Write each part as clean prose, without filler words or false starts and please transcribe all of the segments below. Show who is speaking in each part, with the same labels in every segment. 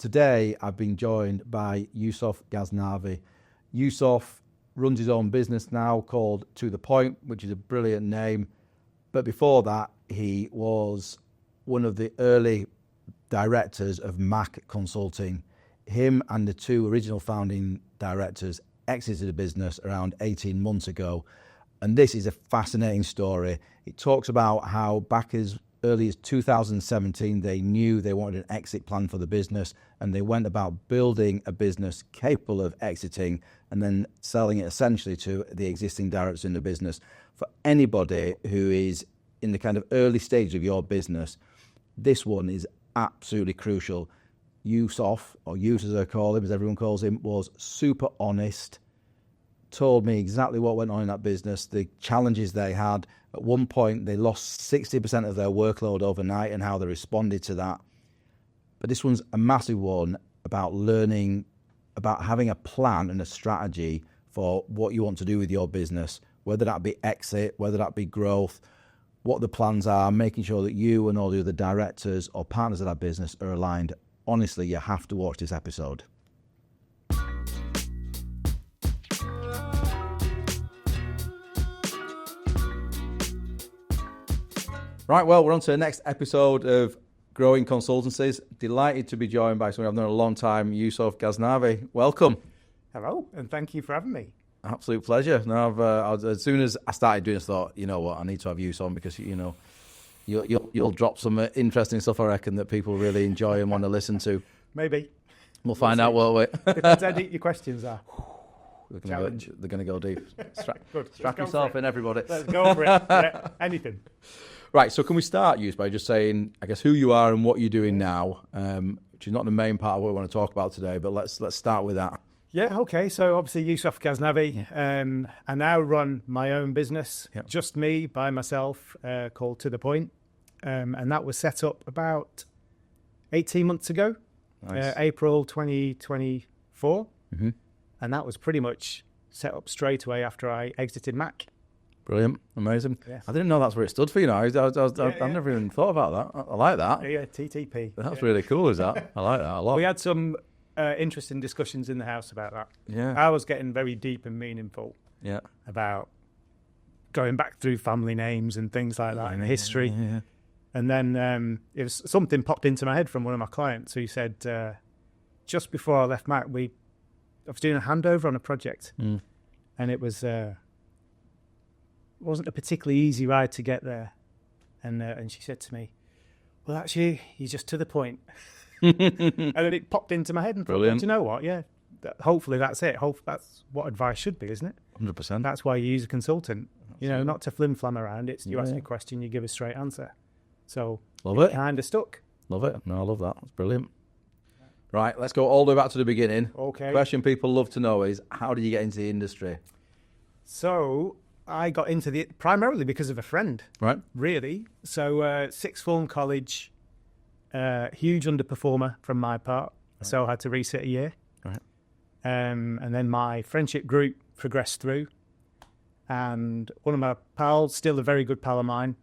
Speaker 1: today I've been joined by Yusoff Ghaznavi. Yusoff runs his own business now called To The Point, which is a brilliant name. But before that, he was one of the early directors of Mac Consulting. Him and the two original founding directors exited the business around 18 months ago. And this is a fascinating story. It talks about how back as early as 2017, they knew they wanted an exit plan for the business, and they went about building a business capable of exiting and then selling it essentially to the existing directors in the business. For anybody who is in the kind of early stage of your business, this one is absolutely crucial. Yusoff, or Yus as I call him, as everyone calls him, was super honest, told me exactly what went on in that business, the challenges they had. At one point, they lost 60% of their workload overnight and how they responded to that. But this one's a massive one about learning, about having a plan and a strategy for what you want to do with your business, whether that be exit, whether that be growth, what the plans are, making sure that you and all the other directors or partners of that business are aligned. Honestly, you have to watch this episode. Right, well, we're on to the next episode of Growing Consultancies. Delighted to be joined by someone I've known a long time, Yusoff Ghaznavi. Welcome.
Speaker 2: Hello, and thank you for having me.
Speaker 1: Absolute pleasure. Now, as soon as I started doing this, I thought, you know what, I need to have you on because, you know, you'll drop some interesting stuff, I reckon, that people really enjoy and want to listen to.
Speaker 2: Maybe.
Speaker 1: We'll find out, won't we?
Speaker 2: Depends how deep your questions are.
Speaker 1: They're going to go deep.
Speaker 2: Good.
Speaker 1: Strap yourself in, everybody.
Speaker 2: Let's go for it. Yeah, anything.
Speaker 1: Right, so can we start, Yus, by just saying, I guess, who you are and what you're doing now, which is not the main part of what we want to talk about today, but let's start with that.
Speaker 2: Yeah, okay. So obviously Yusoff Ghaznavi. I now run my own business, just me, by myself, called To The Point. And that was set up about 18 months ago, nice. April 2024. Mm-hmm. And that was pretty much set up straight away after I exited Mac.
Speaker 1: Brilliant, amazing.
Speaker 2: Yes.
Speaker 1: I didn't know that's what it stood for. You know, I've never even thought about that. I like that.
Speaker 2: Yeah, TTP.
Speaker 1: That's really cool. Is that? I like that a lot.
Speaker 2: We had some interesting discussions in the house about that.
Speaker 1: Yeah,
Speaker 2: I was getting very deep and meaningful.
Speaker 1: Yeah,
Speaker 2: about going back through family names and things like that in the history.
Speaker 1: Yeah.
Speaker 2: And then it was something popped into my head from one of my clients who said, just before I left Mac, I was doing a handover on a project, and it was. Wasn't a particularly easy ride to get there, and she said to me, "Well, actually, you're just to the point." And then it popped into my head, and thought, well, do you know what? Yeah, hopefully that's it. That's what advice should be, isn't it?
Speaker 1: 100%.
Speaker 2: That's why you use a consultant. Absolutely. You know, not to flim flam around. It's you ask a question, you give a straight answer. So
Speaker 1: love it.
Speaker 2: Kind of stuck.
Speaker 1: Love it. No, I love that. That's brilliant. Right, let's go all the way back to the beginning.
Speaker 2: Okay.
Speaker 1: Question people love to know is, how did you get into the industry?
Speaker 2: So I got into it primarily because of a friend,
Speaker 1: right?
Speaker 2: Really. So sixth form college, huge underperformer from my part, right. So I had to resit a year.
Speaker 1: Right.
Speaker 2: And then my friendship group progressed through, and one of my pals, still a very good pal of mine,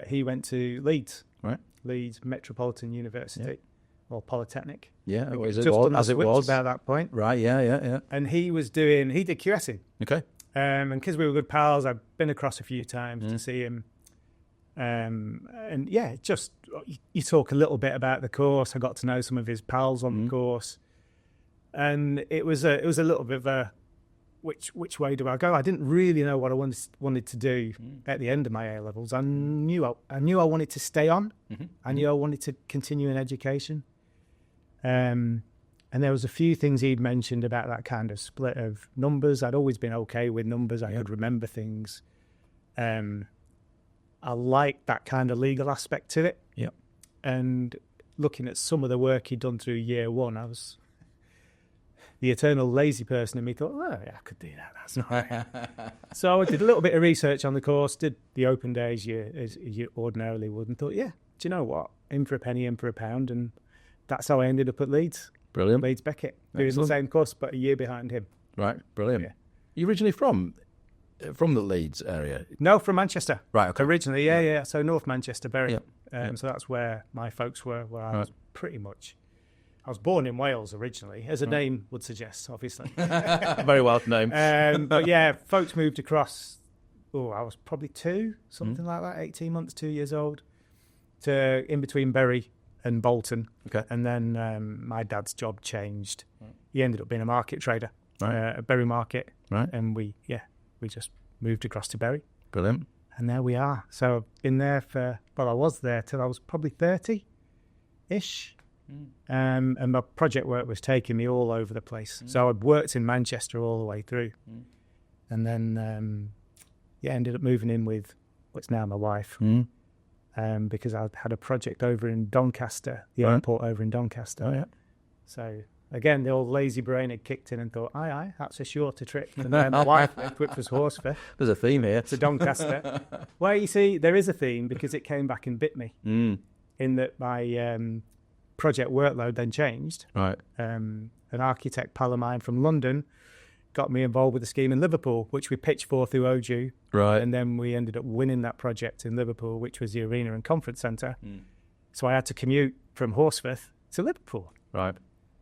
Speaker 2: he went to Leeds,
Speaker 1: right?
Speaker 2: Leeds Metropolitan University, or Polytechnic.
Speaker 1: Yeah, as it
Speaker 2: was about that point.
Speaker 1: Right. Yeah.
Speaker 2: And he did QSing.
Speaker 1: Okay.
Speaker 2: And because we were good pals, I've been across a few times to see him. And yeah, just you talk a little bit about the course. I got to know some of his pals on the course, and it was a little bit of a which way do I go? I didn't really know what I wanted to do at the end of my A levels. I knew I wanted to stay on. Mm-hmm. I knew I wanted to continue in education. And there was a few things he'd mentioned about that kind of split of numbers. I'd always been okay with numbers. I could remember things. I liked that kind of legal aspect to it.
Speaker 1: Yep.
Speaker 2: And looking at some of the work he'd done through year one, I was the eternal lazy person in me thought, oh, yeah, I could do that. That's not right. So I did a little bit of research on the course, did the open days as you ordinarily would, and thought, yeah, do you know what? In for a penny, in for a pound. And that's how I ended up at Leeds.
Speaker 1: Brilliant.
Speaker 2: Leeds Beckett, doing the same course, but a year behind him.
Speaker 1: Right, brilliant. Yeah. You originally from the Leeds area?
Speaker 2: No, from Manchester.
Speaker 1: Right, okay.
Speaker 2: Originally, yeah. So North Manchester, Bury.
Speaker 1: Yeah.
Speaker 2: So that's where my folks were, where I was pretty much. I was born in Wales originally, as a name would suggest, obviously.
Speaker 1: Very well named.
Speaker 2: But yeah, folks moved across. Oh, I was probably 2, something like that, 18 months, 2 years old, to in between Bury and Bolton.
Speaker 1: Okay.
Speaker 2: And then my dad's job changed. Right. He ended up being a market trader, at Bury Market.
Speaker 1: Right.
Speaker 2: And we just moved across to Bury.
Speaker 1: Brilliant.
Speaker 2: And there we are. So I've been there I was there till I was probably 30-ish. And my project work was taking me all over the place. So I'd worked in Manchester all the way through. And then, ended up moving in with what's now my wife. Because I had a project over in Doncaster, the airport over in Doncaster.
Speaker 1: Oh, yeah.
Speaker 2: So, again, the old lazy brain had kicked in and thought, aye, that's a shorter trip than my wife lived, which was Horsforth.
Speaker 1: There's a theme here.
Speaker 2: To Doncaster. Well, you see, there is a theme because it came back and bit me. In that my project workload then changed.
Speaker 1: Right.
Speaker 2: An architect pal of mine from London got me involved with a scheme in Liverpool, which we pitched for through OJU.
Speaker 1: Right.
Speaker 2: And then we ended up winning that project in Liverpool, which was the Arena and Conference Centre. So I had to commute from Horsforth to Liverpool.
Speaker 1: Right.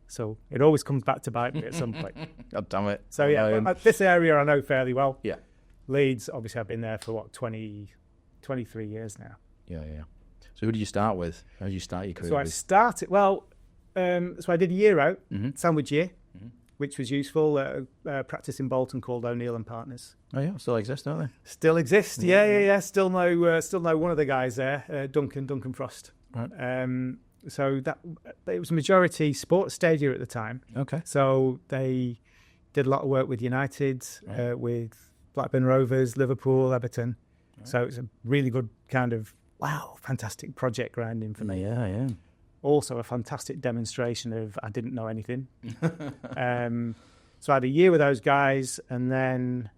Speaker 2: So it always comes back to bite me at some point.
Speaker 1: God damn it.
Speaker 2: So but this area I know fairly well.
Speaker 1: Yeah.
Speaker 2: Leeds, obviously I've been there for 23 years now.
Speaker 1: Yeah. So who did you start with? How did you start your career?
Speaker 2: So I started, so I did a year out, sandwich year, which was useful. Practice in Bolton called O'Neill and Partners.
Speaker 1: Oh yeah, still exist, don't they?
Speaker 2: Still exist, yeah. Still know one of the guys there, Duncan Frost.
Speaker 1: Right.
Speaker 2: So that it was majority sports stadia at the time.
Speaker 1: Okay.
Speaker 2: So they did a lot of work with United, with Blackburn Rovers, Liverpool, Everton. Right. So it's a really good kind of fantastic project grounding for me.
Speaker 1: Yeah.
Speaker 2: Also a fantastic demonstration of I didn't know anything. So I had a year with those guys, and then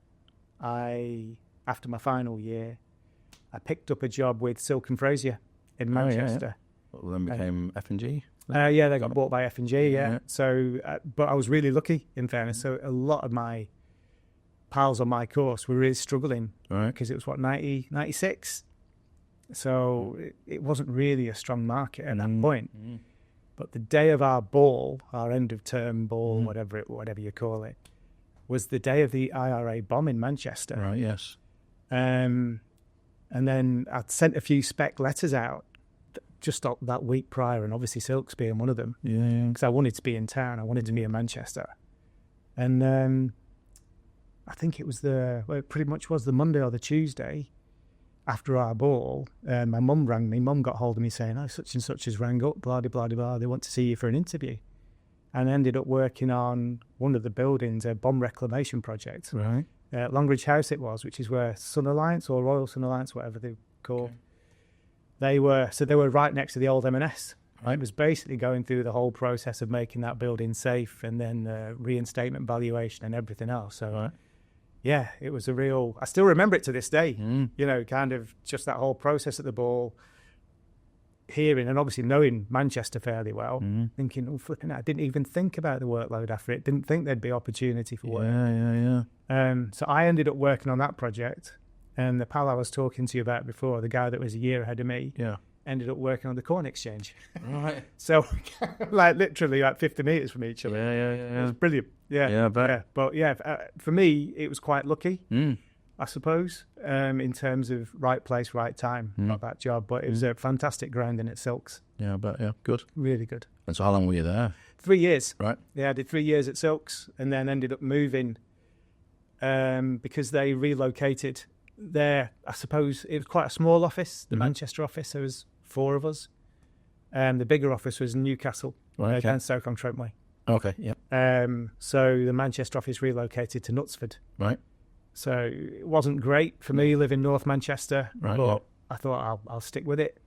Speaker 2: after my final year, I picked up a job with Silk and Frazier in Manchester.
Speaker 1: Well, then became F&G?
Speaker 2: They got bought by F&G, yeah. So, but I was really lucky, in fairness. So a lot of my pals on my course were really struggling.
Speaker 1: Right.
Speaker 2: Because it was, 96? So it wasn't really a strong market at that point. But the day of our ball, our end of term ball, whatever you call it, was the day of the IRA bomb in Manchester.
Speaker 1: Right, yes.
Speaker 2: And then I'd sent a few spec letters out just that week prior, and obviously Silks being one of them.
Speaker 1: Yeah.
Speaker 2: Because I wanted to be in town. I wanted to be in Manchester. And I think it pretty much was the Monday or the Tuesday after our ball. My mum rang me. Mum got hold of me saying, such and such has rang up, blah, blah, blah, blah. They want to see you for an interview. And I ended up working on one of the buildings, a bomb reclamation project.
Speaker 1: Right.
Speaker 2: Longridge House it was, which is where Sun Alliance or Royal Sun Alliance, whatever they call. Okay. They were right next to the old M&S. Right. It was basically going through the whole process of making that building safe, and then reinstatement valuation and everything else. So, it was a real... I still remember it to this day. Kind of just that whole process at the ball, hearing and obviously knowing Manchester fairly well, thinking, flipping out. I didn't even think about the workload after it. Didn't think there'd be opportunity for work.
Speaker 1: Yeah.
Speaker 2: So I ended up working on that project. And the pal I was talking to you about before, the guy that was a year ahead of me, ended up working on the corn exchange. Right. So, literally 50 metres from each other.
Speaker 1: Yeah.
Speaker 2: It was brilliant. Yeah. But for me, it was quite lucky, I suppose, in terms of right place, right time, got that job. But it was a fantastic grounding at Silks.
Speaker 1: Yeah, I bet, yeah. Good.
Speaker 2: Really good.
Speaker 1: And so how long were you there?
Speaker 2: 3 years.
Speaker 1: Right.
Speaker 2: Yeah, I did 3 years at Silks and then ended up moving because they relocated there. I suppose it was quite a small office, the Manchester office. There was 4 of us. The bigger office was in Newcastle, down Stoke-on-Trent way.
Speaker 1: Okay, yeah.
Speaker 2: So the Manchester office relocated to Knutsford.
Speaker 1: Right.
Speaker 2: So it wasn't great for me living North Manchester, but I thought I'll stick with it.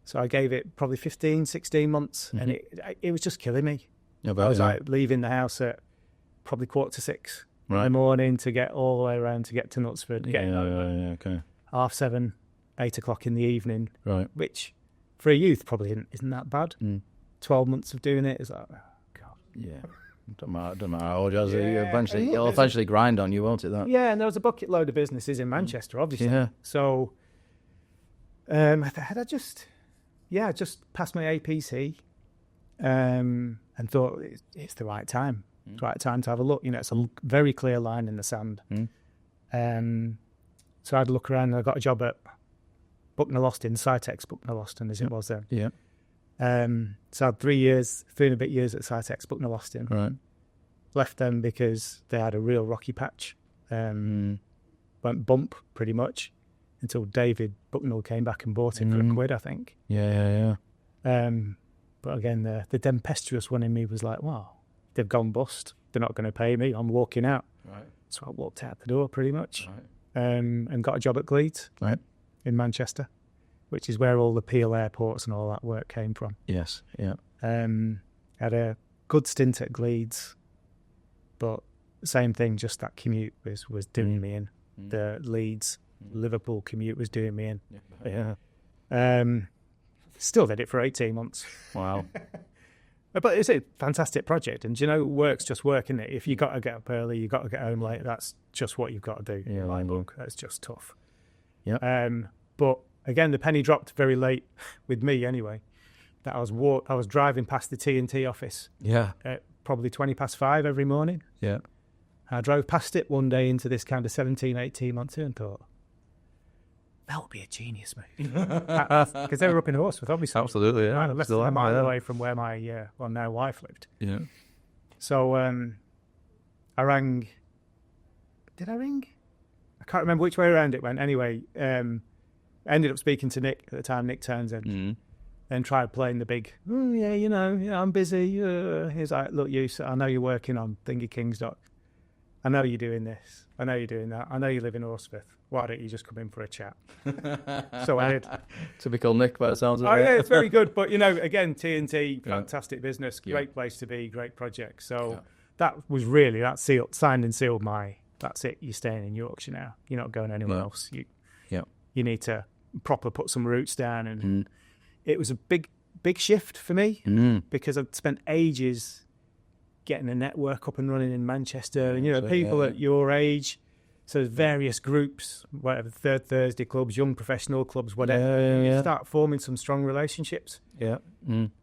Speaker 2: So I gave it probably 15, 16 months, and it was just killing me. I was leaving the house at probably 5:45 in the morning to get all the way around to get to Knutsford.
Speaker 1: Okay.
Speaker 2: 7:30, 8 o'clock in the evening.
Speaker 1: Right.
Speaker 2: Which, for a youth, probably isn't that bad. 12 months of doing it is like, oh, God.
Speaker 1: Yeah. Don't matter how old you are. It'll eventually grind on you, won't it? That?
Speaker 2: Yeah, and there was a bucket load of businesses in Manchester, obviously. Yeah. So, I just passed my APC, and thought it's the right time. It's the right time to have a look. It's a very clear line in the sand. So I had a look around, and I got a job at Bucknell Austin, Cytex Bucknell Austin, as it was then.
Speaker 1: Yeah.
Speaker 2: So I had 3 and a bit years at Cytex Bucknell Austin.
Speaker 1: Right.
Speaker 2: Left them because they had a real rocky patch. Went bump pretty much until David Bucknell came back and bought it for £1, I think.
Speaker 1: Yeah.
Speaker 2: But again, the tempestuous one in me was like, well, they've gone bust. They're not going to pay me. I'm walking out.
Speaker 1: Right.
Speaker 2: So I walked out the door pretty much.
Speaker 1: Right.
Speaker 2: And got a job at Gleeds in Manchester, which is where all the Peel airports and all that work came from.
Speaker 1: Yes. Yeah.
Speaker 2: Had a good stint at Gleeds, but same thing, just that commute was doing me in. The Leeds, Liverpool commute was doing me in.
Speaker 1: Yeah.
Speaker 2: Still did it for 18 months.
Speaker 1: Wow.
Speaker 2: But it's a fantastic project, and work's just work, isn't it? If you got to get up early, you got to get home late. That's just what you've got to do.
Speaker 1: Yeah,
Speaker 2: look, that's just tough.
Speaker 1: Yeah.
Speaker 2: But again, the penny dropped very late with me anyway. That I was driving past the T&T office.
Speaker 1: Yeah.
Speaker 2: At probably 5:20 every morning.
Speaker 1: Yeah.
Speaker 2: I drove past it one day into this kind of 17, 18 months and thought, that would be a genius move. Because they were up in Horsforth, obviously.
Speaker 1: Absolutely, yeah.
Speaker 2: Less than a mile away from where my now wife lived.
Speaker 1: Yeah.
Speaker 2: So I rang. Did I ring? I can't remember which way around it went. Anyway, I ended up speaking to Nick at the time, Nick Townsend, and tried playing the big, I'm busy. He's like, look, I know you're working on Thingy Kings Doc. I know you're doing this. I know you're doing that. I know you live in Horsforth. Why don't you just come in for a chat? So I did.
Speaker 1: Typical Nick, by the sounds of it.
Speaker 2: Oh, yeah, it's very good. But, again, T&T, fantastic business, great place to be, great project. So that was really, signed and sealed that's it. You're staying in Yorkshire now. You're not going anywhere else. You need to proper put some roots down. And it was a big shift for me because I'd spent ages getting a network up and running in Manchester, and people at your age, so there's various groups, whatever, Third Thursday clubs, young professional clubs, whatever. You start forming some strong relationships. Yeah. And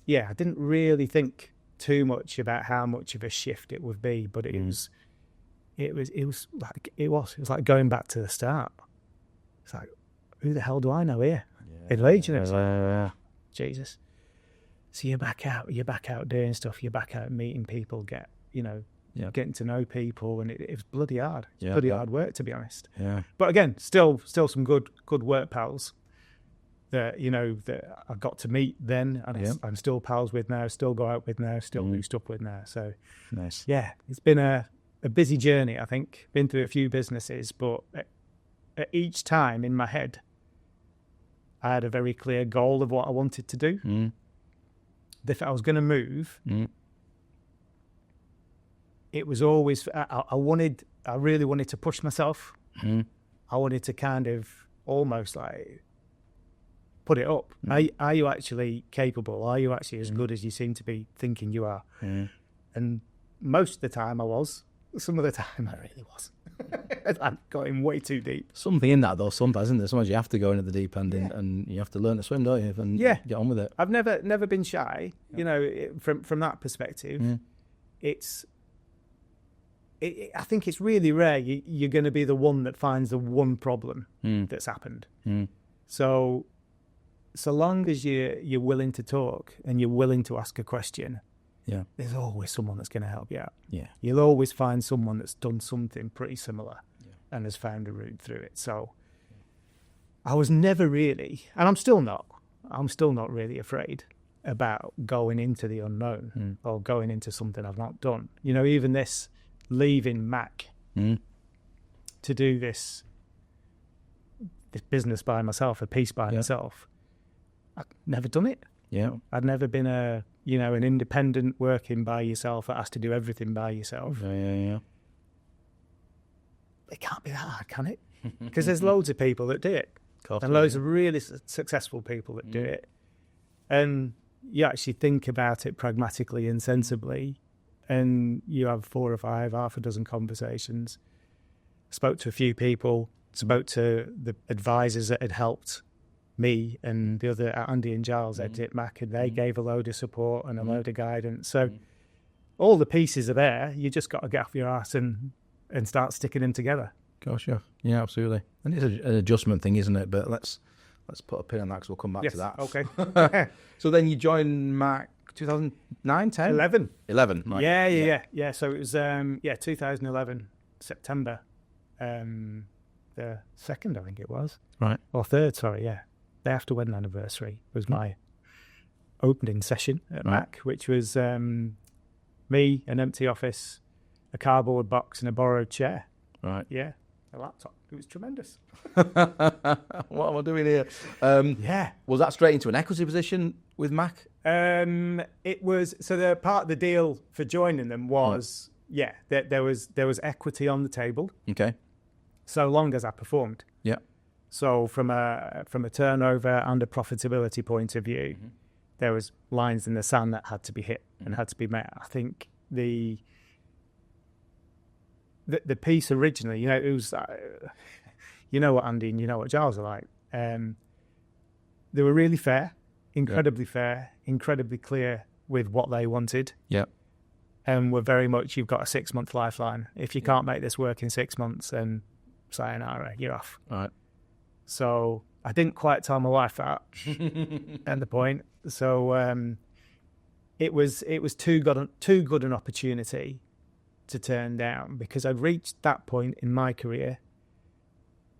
Speaker 2: I didn't really think too much about how much of a shift it would be, but it was like going back to the start. It's like, who the hell do I know here in Leeds? Jesus. So you're back out doing stuff, you're back out meeting people, getting to know people, and it was bloody hard. It's bloody hard work, to be honest. Yeah. But again, still some good work pals that that I got to meet then, and I'm still pals with now, still go out with now, still do stuff with now. So
Speaker 1: nice.
Speaker 2: Yeah, it's been a busy journey. I think been through a few businesses, but at each time in my head, I had a very clear goal of what I wanted to do. If I was going to move, it was always I really wanted to push myself. I wanted to kind of almost like put it up. Are you actually capable? Are you actually as good as you seem to be thinking you are? And most of the time I was. Some of the time I really wasn't. I got in way too deep.
Speaker 1: Something in that though, sometimes, isn't there? Sometimes you have to go into the deep end and you have to learn to swim, don't you? And get on with it.
Speaker 2: I've never been shy. From that perspective, I think it's really rare you're going to be the one that finds the one problem that's happened. So long as you're willing to talk and you're willing to ask a question, there's always someone that's going to help you out. You'll always find someone that's done something pretty similar and has found a route through it. So I was never really, and I'm still not really afraid about going into the unknown or going into something I've not done. Even this leaving Mac to do this business by myself, a piece by myself, I've never done it. I'd never been an independent working by yourself that has to do everything by yourself. It can't be that hard, can it? Because there's loads of people that do it, and loads of really successful people that do it. And you actually think about it pragmatically and sensibly, and you have 4 or 5, half a dozen conversations. Spoke to a few people, spoke to the advisors that had helped me and the other Andy and Giles at Mac, and they gave a load of support and a load of guidance. So all the pieces are there. You just got to get off your ass and start sticking them together.
Speaker 1: Gosh, yeah, absolutely. And it's an adjustment thing, isn't it? But let's put a pin on that because we'll come back to that.
Speaker 2: Okay.
Speaker 1: So then you joined Mac 2009, 10?
Speaker 2: 11.
Speaker 1: 11, right.
Speaker 2: Yeah. So it was 2011 September, the 2nd, I think it was.
Speaker 1: Right.
Speaker 2: Or 3rd, sorry, yeah. Day after wedding anniversary was my opening session at Mac, which was me, an empty office, a cardboard box and a borrowed chair.
Speaker 1: Right.
Speaker 2: Yeah, a laptop. It was tremendous.
Speaker 1: What am I doing here?
Speaker 2: Yeah.
Speaker 1: Was that straight into an equity position with Mac?
Speaker 2: It was, so the part of the deal for joining them was, that there was equity on the table.
Speaker 1: Okay.
Speaker 2: So long as I performed.
Speaker 1: Yeah.
Speaker 2: So from a turnover and a profitability point of view, there was lines in the sand that had to be hit and had to be met. I think the piece originally, it was, you know what Andy and you know what Giles are like. They were really fair, incredibly fair, incredibly clear with what they wanted.
Speaker 1: Yeah.
Speaker 2: And were very much, you've got a 6-month lifeline. If you can't make this work in 6 months, then sayonara, you're off.
Speaker 1: All right.
Speaker 2: So I didn't quite tell my wife that at the point. So it was too good an opportunity to turn down, because I'd reached that point in my career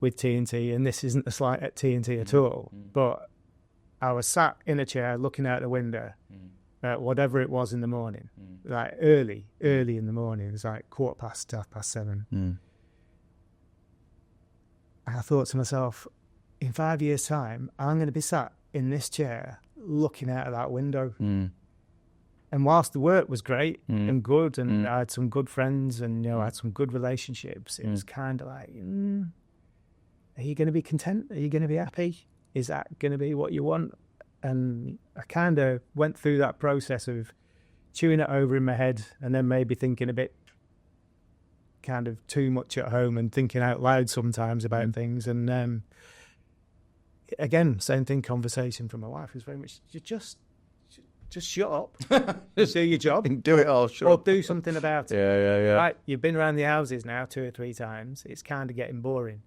Speaker 2: with TNT, and this isn't a slight at TNT at all, but I was sat in a chair looking out the window at whatever it was in the morning, like early in the morning. It was like 7:15. And I thought to myself, in 5 years' time, I'm going to be sat in this chair looking out of that window. And whilst the work was great and good, and I had some good friends and I had some good relationships, it was kind of like, are you going to be content? Are you going to be happy? Is that going to be what you want? And I kind of went through that process of chewing it over in my head, and then maybe thinking a bit kind of too much at home and thinking out loud sometimes about things. And again, same thing, conversation from my wife was very much, you just shut up, just do your job.
Speaker 1: Do it all, sure.
Speaker 2: Or do something about it.
Speaker 1: Yeah.
Speaker 2: Right, you've been around the houses now 2 or 3 times. It's kind of getting boring.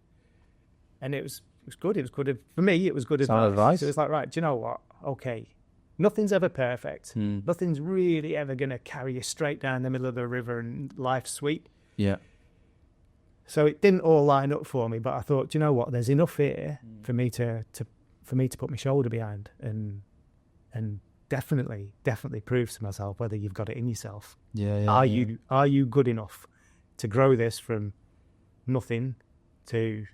Speaker 2: And it was good. It was good. For me, it was good advice. So it was like, right, do you know what? Okay, nothing's ever perfect. Nothing's really ever going to carry you straight down the middle of the river and life's sweet.
Speaker 1: Yeah.
Speaker 2: So it didn't all line up for me, but I thought, do you know what? There's enough here for me to put my shoulder behind and definitely prove to myself whether you've got it in yourself. Are you good enough to grow this from nothing to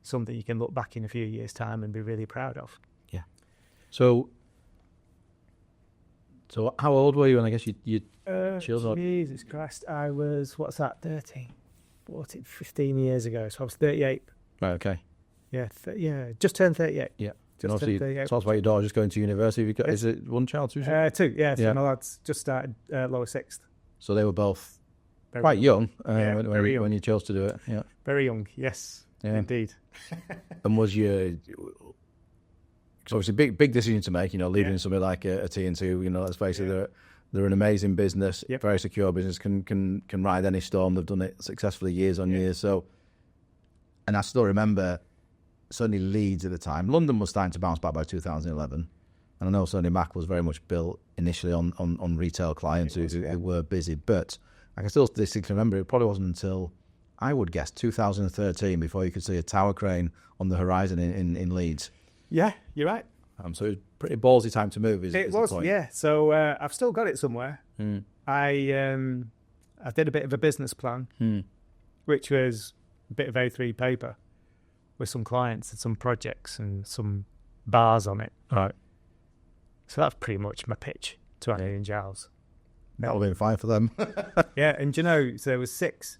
Speaker 2: something you can look back in a few years' time and be really proud of?
Speaker 1: Yeah. So how old were you? And I guess you children.
Speaker 2: Jesus Christ, I was 13, 14, 15 years ago. So I was 38.
Speaker 1: Right. Okay.
Speaker 2: Yeah, just turned 38.
Speaker 1: Yeah. And obviously, tell us about your daughter just going to university. Is it one child, 2 children?
Speaker 2: 2, yeah. So my lads just started lower 6th.
Speaker 1: So they were both quite young, when you chose to do it. Yeah.
Speaker 2: Very young, yes, indeed.
Speaker 1: And was your... So obviously big decision to make, leading something like a TNT, let's face it, they're an amazing business, very secure business, can ride any storm. They've done it successfully years on years. So, and I still remember... certainly Leeds at the time. London was starting to bounce back by 2011. And I know certainly Mac was very much built initially on retail clients who were busy. But I can still distinctly remember it probably wasn't until, I would guess, 2013 before you could see a tower crane on the horizon in Leeds.
Speaker 2: Yeah, you're right.
Speaker 1: So it was a pretty ballsy time to move, is the point.
Speaker 2: Yeah. So I've still got it somewhere. I did a bit of a business plan, which was a bit of A3 paper, with some clients and some projects and some bars on it.
Speaker 1: Right.
Speaker 2: So that's pretty much my pitch to Andy and Giles.
Speaker 1: That would have been fine for them.
Speaker 2: Yeah, and so there was six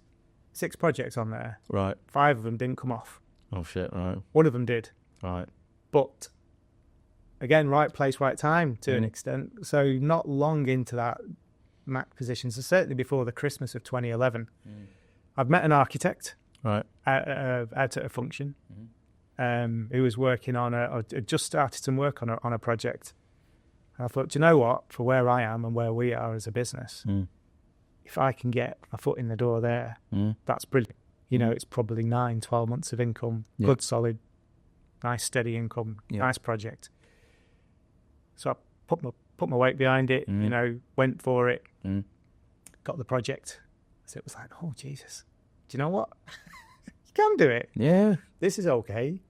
Speaker 2: projects on there.
Speaker 1: Right.
Speaker 2: 5 of them didn't come off.
Speaker 1: Oh, shit, right.
Speaker 2: 1 of them did.
Speaker 1: Right.
Speaker 2: But, again, right place, right time to an extent. So not long into that Mac position, so certainly before the Christmas of 2011, I've met an architect.
Speaker 1: Right.
Speaker 2: Out at a function. who was working on had just started some work on a project. And I thought, do you know what? For where I am and where we are as a business, if I can get my foot in the door there, that's brilliant. You know, it's probably 12 months of income, good, solid, nice, steady income, nice project. So I put my weight behind it, you know, went for it, got the project. So it was like, oh, Jesus, do you know what? You can do it.
Speaker 1: Yeah.
Speaker 2: This is okay.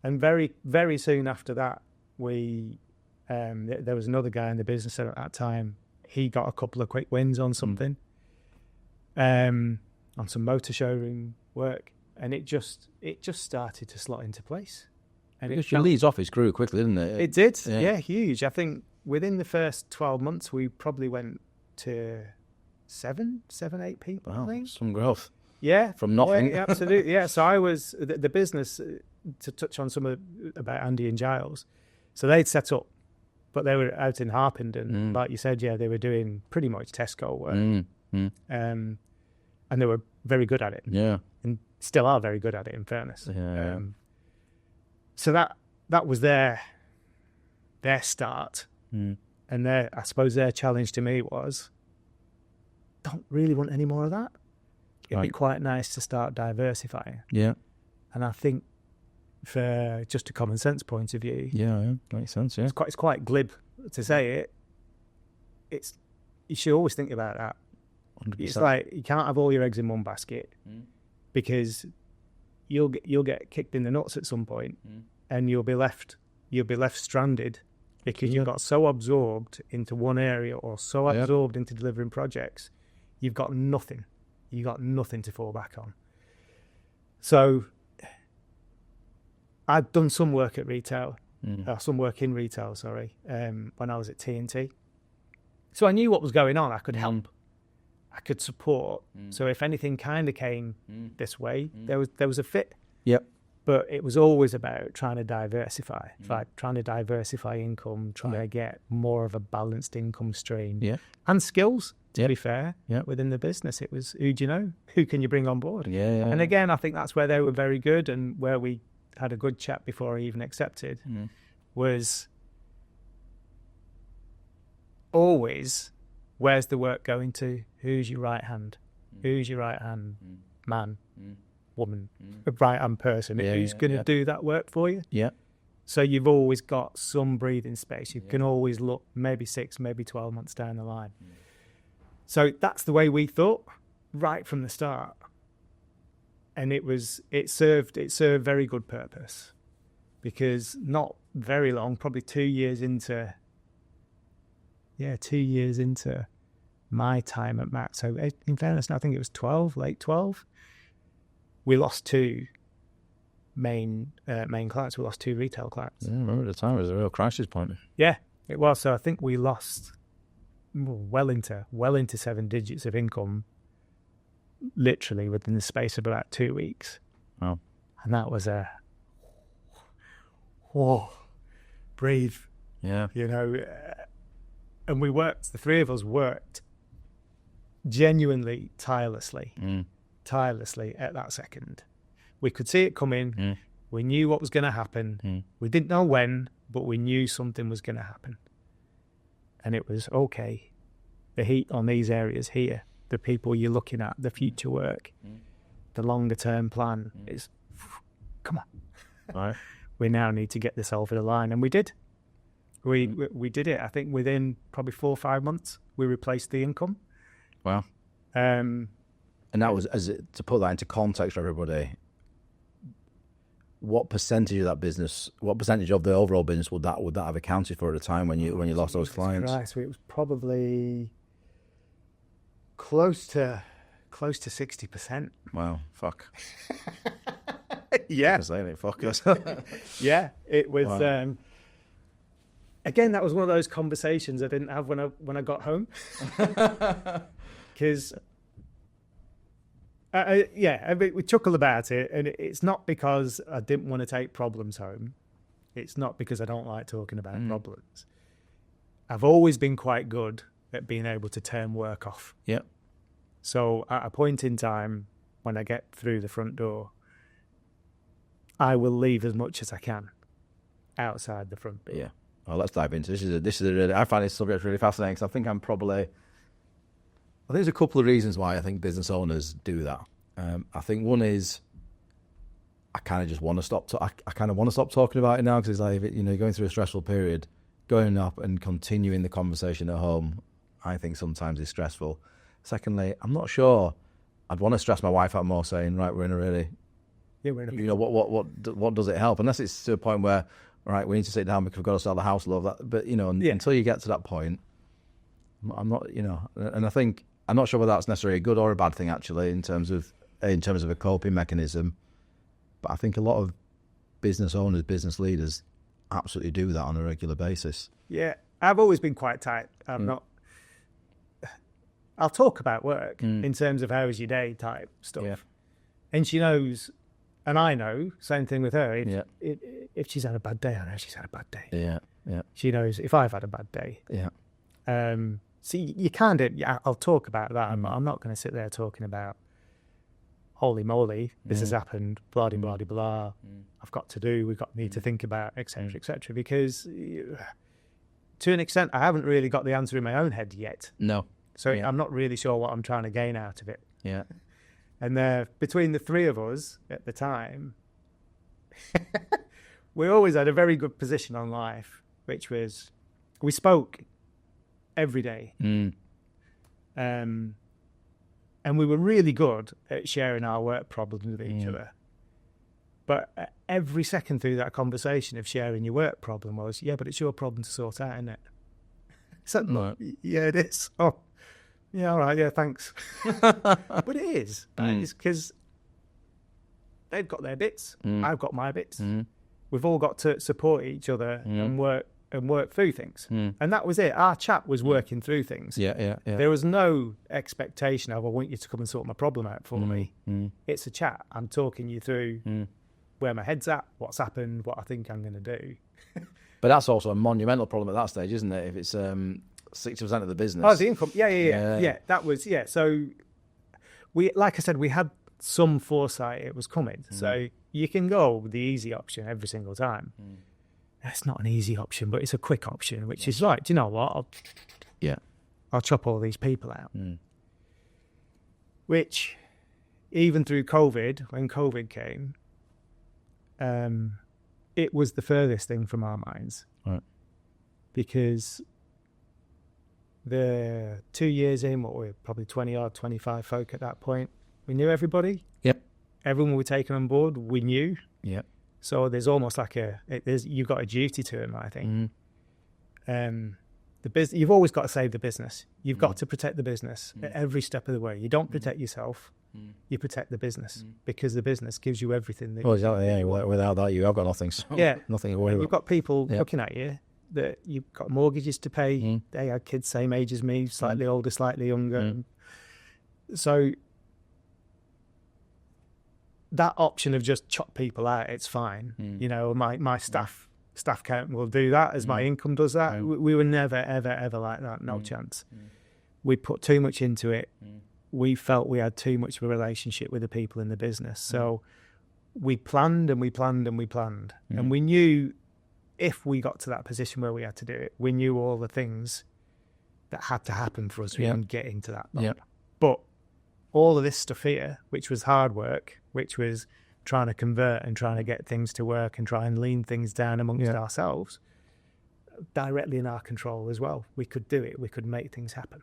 Speaker 2: And very, very soon after that, there was another guy in the business at that time. He got a couple of quick wins on something, on some motor showroom work, and it just started to slot into place. And
Speaker 1: because your Leeds office grew quickly, didn't it?
Speaker 2: It did, yeah, huge. I think within the first 12 months, we probably went to 7, 8 people.
Speaker 1: Wow,
Speaker 2: I think.
Speaker 1: some growth.
Speaker 2: Yeah,
Speaker 1: from nothing.
Speaker 2: Yeah, absolutely. Yeah, so I was the business, to touch on about Andy and Giles. So they'd set up, but they were out in Harpenden, like you said. Yeah, they were doing pretty much Tesco work, and they were very good at it. Yeah, and still are very good at it. In fairness, yeah. So that was their start, and I suppose their challenge to me was, don't really want any more of that. It'd be quite nice to start diversifying. Yeah. And I think, for just a common sense point of view, makes sense. Yeah, it's quite glib to say it. You should always think about that. 100%. It's like you can't have all your eggs in one basket, because you'll get kicked in the nuts at some point, and you'll be left stranded because you got so absorbed into one area or so absorbed into delivering projects, you've got nothing. You got nothing to fall back on. So I'd done some work at retail, some work in retail, when I was at TNT. So I knew what was going on. I could help. I could support. So if anything kind of came this way, there was a fit. Yep. But it was always about trying to diversify, trying to diversify income, trying to get more of a balanced income stream. Yeah. And skills, to be fair, within the business. It was, who do you know? Who can you bring on board? Yeah. And again, I think that's where they were very good, and where we had a good chat before I even accepted, was always, where's the work going to? Who's your right hand? Who's your right hand man, woman, a right hand person who's going to do that work for you? Yeah. So you've always got some breathing space. You can always look maybe 6, maybe 12 months down the line. So that's the way we thought right from the start. And it served very good purpose, because not very long, probably 2 years into my time at Mac. So in fairness, I think it was late 12. We lost 2 main clients. We lost 2 retail clients.
Speaker 1: Yeah, I remember the time. It was a real crisis point.
Speaker 2: Yeah, it was. So I think we lost well into 7 digits of income, literally within the space of about 2 weeks. Wow. And that was breathe. Yeah. You know, and we worked, the 3 of us worked genuinely tirelessly at that second. We could see it coming. We knew what was going to happen. We didn't know when, but we knew something was going to happen. And it was, okay, the heat on these areas here, the people you're looking at, the future work, the longer term plan is, come on. Right. We now need to get this over the line. And we did. We did it. I think within probably 4 or 5 months, we replaced the income.
Speaker 1: Wow. And that was, to put that into context for everybody, what percentage of that business, what percentage of the overall business would that have accounted for at the time when you lost those clients?
Speaker 2: Right, so it was probably close to 60%.
Speaker 1: Wow, fuck.
Speaker 2: Yeah.
Speaker 1: Fuck us.
Speaker 2: Yeah, it was.
Speaker 1: Wow.
Speaker 2: Again, that was one of those conversations I didn't have when I got home, because. We chuckle about it, and it's not because I didn't want to take problems home. It's not because I don't like talking about problems. I've always been quite good at being able to turn work off. Yeah. So at a point in time, when I get through the front door, I will leave as much as I can outside the front door.
Speaker 1: Yeah. Well, let's dive into this. I find this subject really fascinating because I think there's a couple of reasons why I think business owners do that. I think one is I kind of just want to stop. I kind of want to stop talking about it now because it's like, going through a stressful period, going up and continuing the conversation at home, I think sometimes is stressful. Secondly, I'm not sure I'd want to stress my wife out more, saying, right, we're in a really, what does it help? Unless it's to a point where, right, we need to sit down because we've got to sell the house, love that. But until you get to that point, I'm not, and I think I'm not sure whether that's necessarily a good or a bad thing actually in terms of a coping mechanism. But I think a lot of business owners, business leaders, absolutely do that on a regular basis.
Speaker 2: Yeah, I've always been quite tight. I'll talk about work in terms of how was your day type stuff. Yeah. And she knows, and I know, same thing with her. If she's had a bad day, I know she's had a bad day.
Speaker 1: Yeah, yeah.
Speaker 2: She knows if I've had a bad day.
Speaker 1: Yeah.
Speaker 2: So you kind of, I'll talk about that, but I'm not going to sit there talking about, holy moly, this has happened, blah, blah, blah, blah. We've got need to think about, etc., etc. Because to an extent, I haven't really got the answer in my own head yet.
Speaker 1: No.
Speaker 2: So I'm not really sure what I'm trying to gain out of it.
Speaker 1: Yeah.
Speaker 2: And between the three of us at the time, we always had a very good position on life, which was we spoke every day. And we were really good at sharing our work problems with each other. But every second through that conversation of sharing your work problem was, but it's your problem to sort out, isn't it? So,
Speaker 1: right.
Speaker 2: Yeah, it is. Oh, yeah, all right, yeah, thanks. But it is. It's because they've got their bits. I've got my bits. We've all got to support each other and work through things. And that was it. Our chat was working through things.
Speaker 1: Yeah.
Speaker 2: There was no expectation of, I want you to come and sort my problem out for me. It's a chat. I'm talking you through where my head's at, what's happened, what I think I'm going to do.
Speaker 1: But that's also a monumental problem at that stage, isn't it? If it's 60% of the business.
Speaker 2: Oh, the income. Yeah. That was, So like I said, we had some foresight it was coming. So you can go with the easy option every single time. It's not an easy option, but it's a quick option, which is like, do you know what? I'll chop all these people out. Which, even through COVID, when COVID came, it was the furthest thing from our minds.
Speaker 1: Right.
Speaker 2: Because the 2 years in, what we're probably 20 or 25 folk at that point, we knew everybody.
Speaker 1: Yep.
Speaker 2: Everyone we were taking on board, we knew.
Speaker 1: Yep.
Speaker 2: So there's almost like you've got a duty to them, I think. You've always got to save the business. You've got to protect the business at every step of the way. You don't protect yourself, you protect the business because the business gives you everything.
Speaker 1: Without that, you have got nothing. So nothing to worry about.
Speaker 2: You've got people looking at you that you've got mortgages to pay. They had kids same age as me, slightly older, slightly younger. So that option of just chop people out, it's fine. My staff count will do that as my income does that. We were never, ever, ever like that. No chance. We put too much into it. We felt we had too much of a relationship with the people in the business. So we planned and we planned and we planned. And we knew if we got to that position where we had to do it, we knew all the things that had to happen for us to even get into that. But all of this stuff here, which was hard work, which was trying to convert and trying to get things to work and try and lean things down amongst ourselves, directly in our control as well. We could do it. We could make things happen.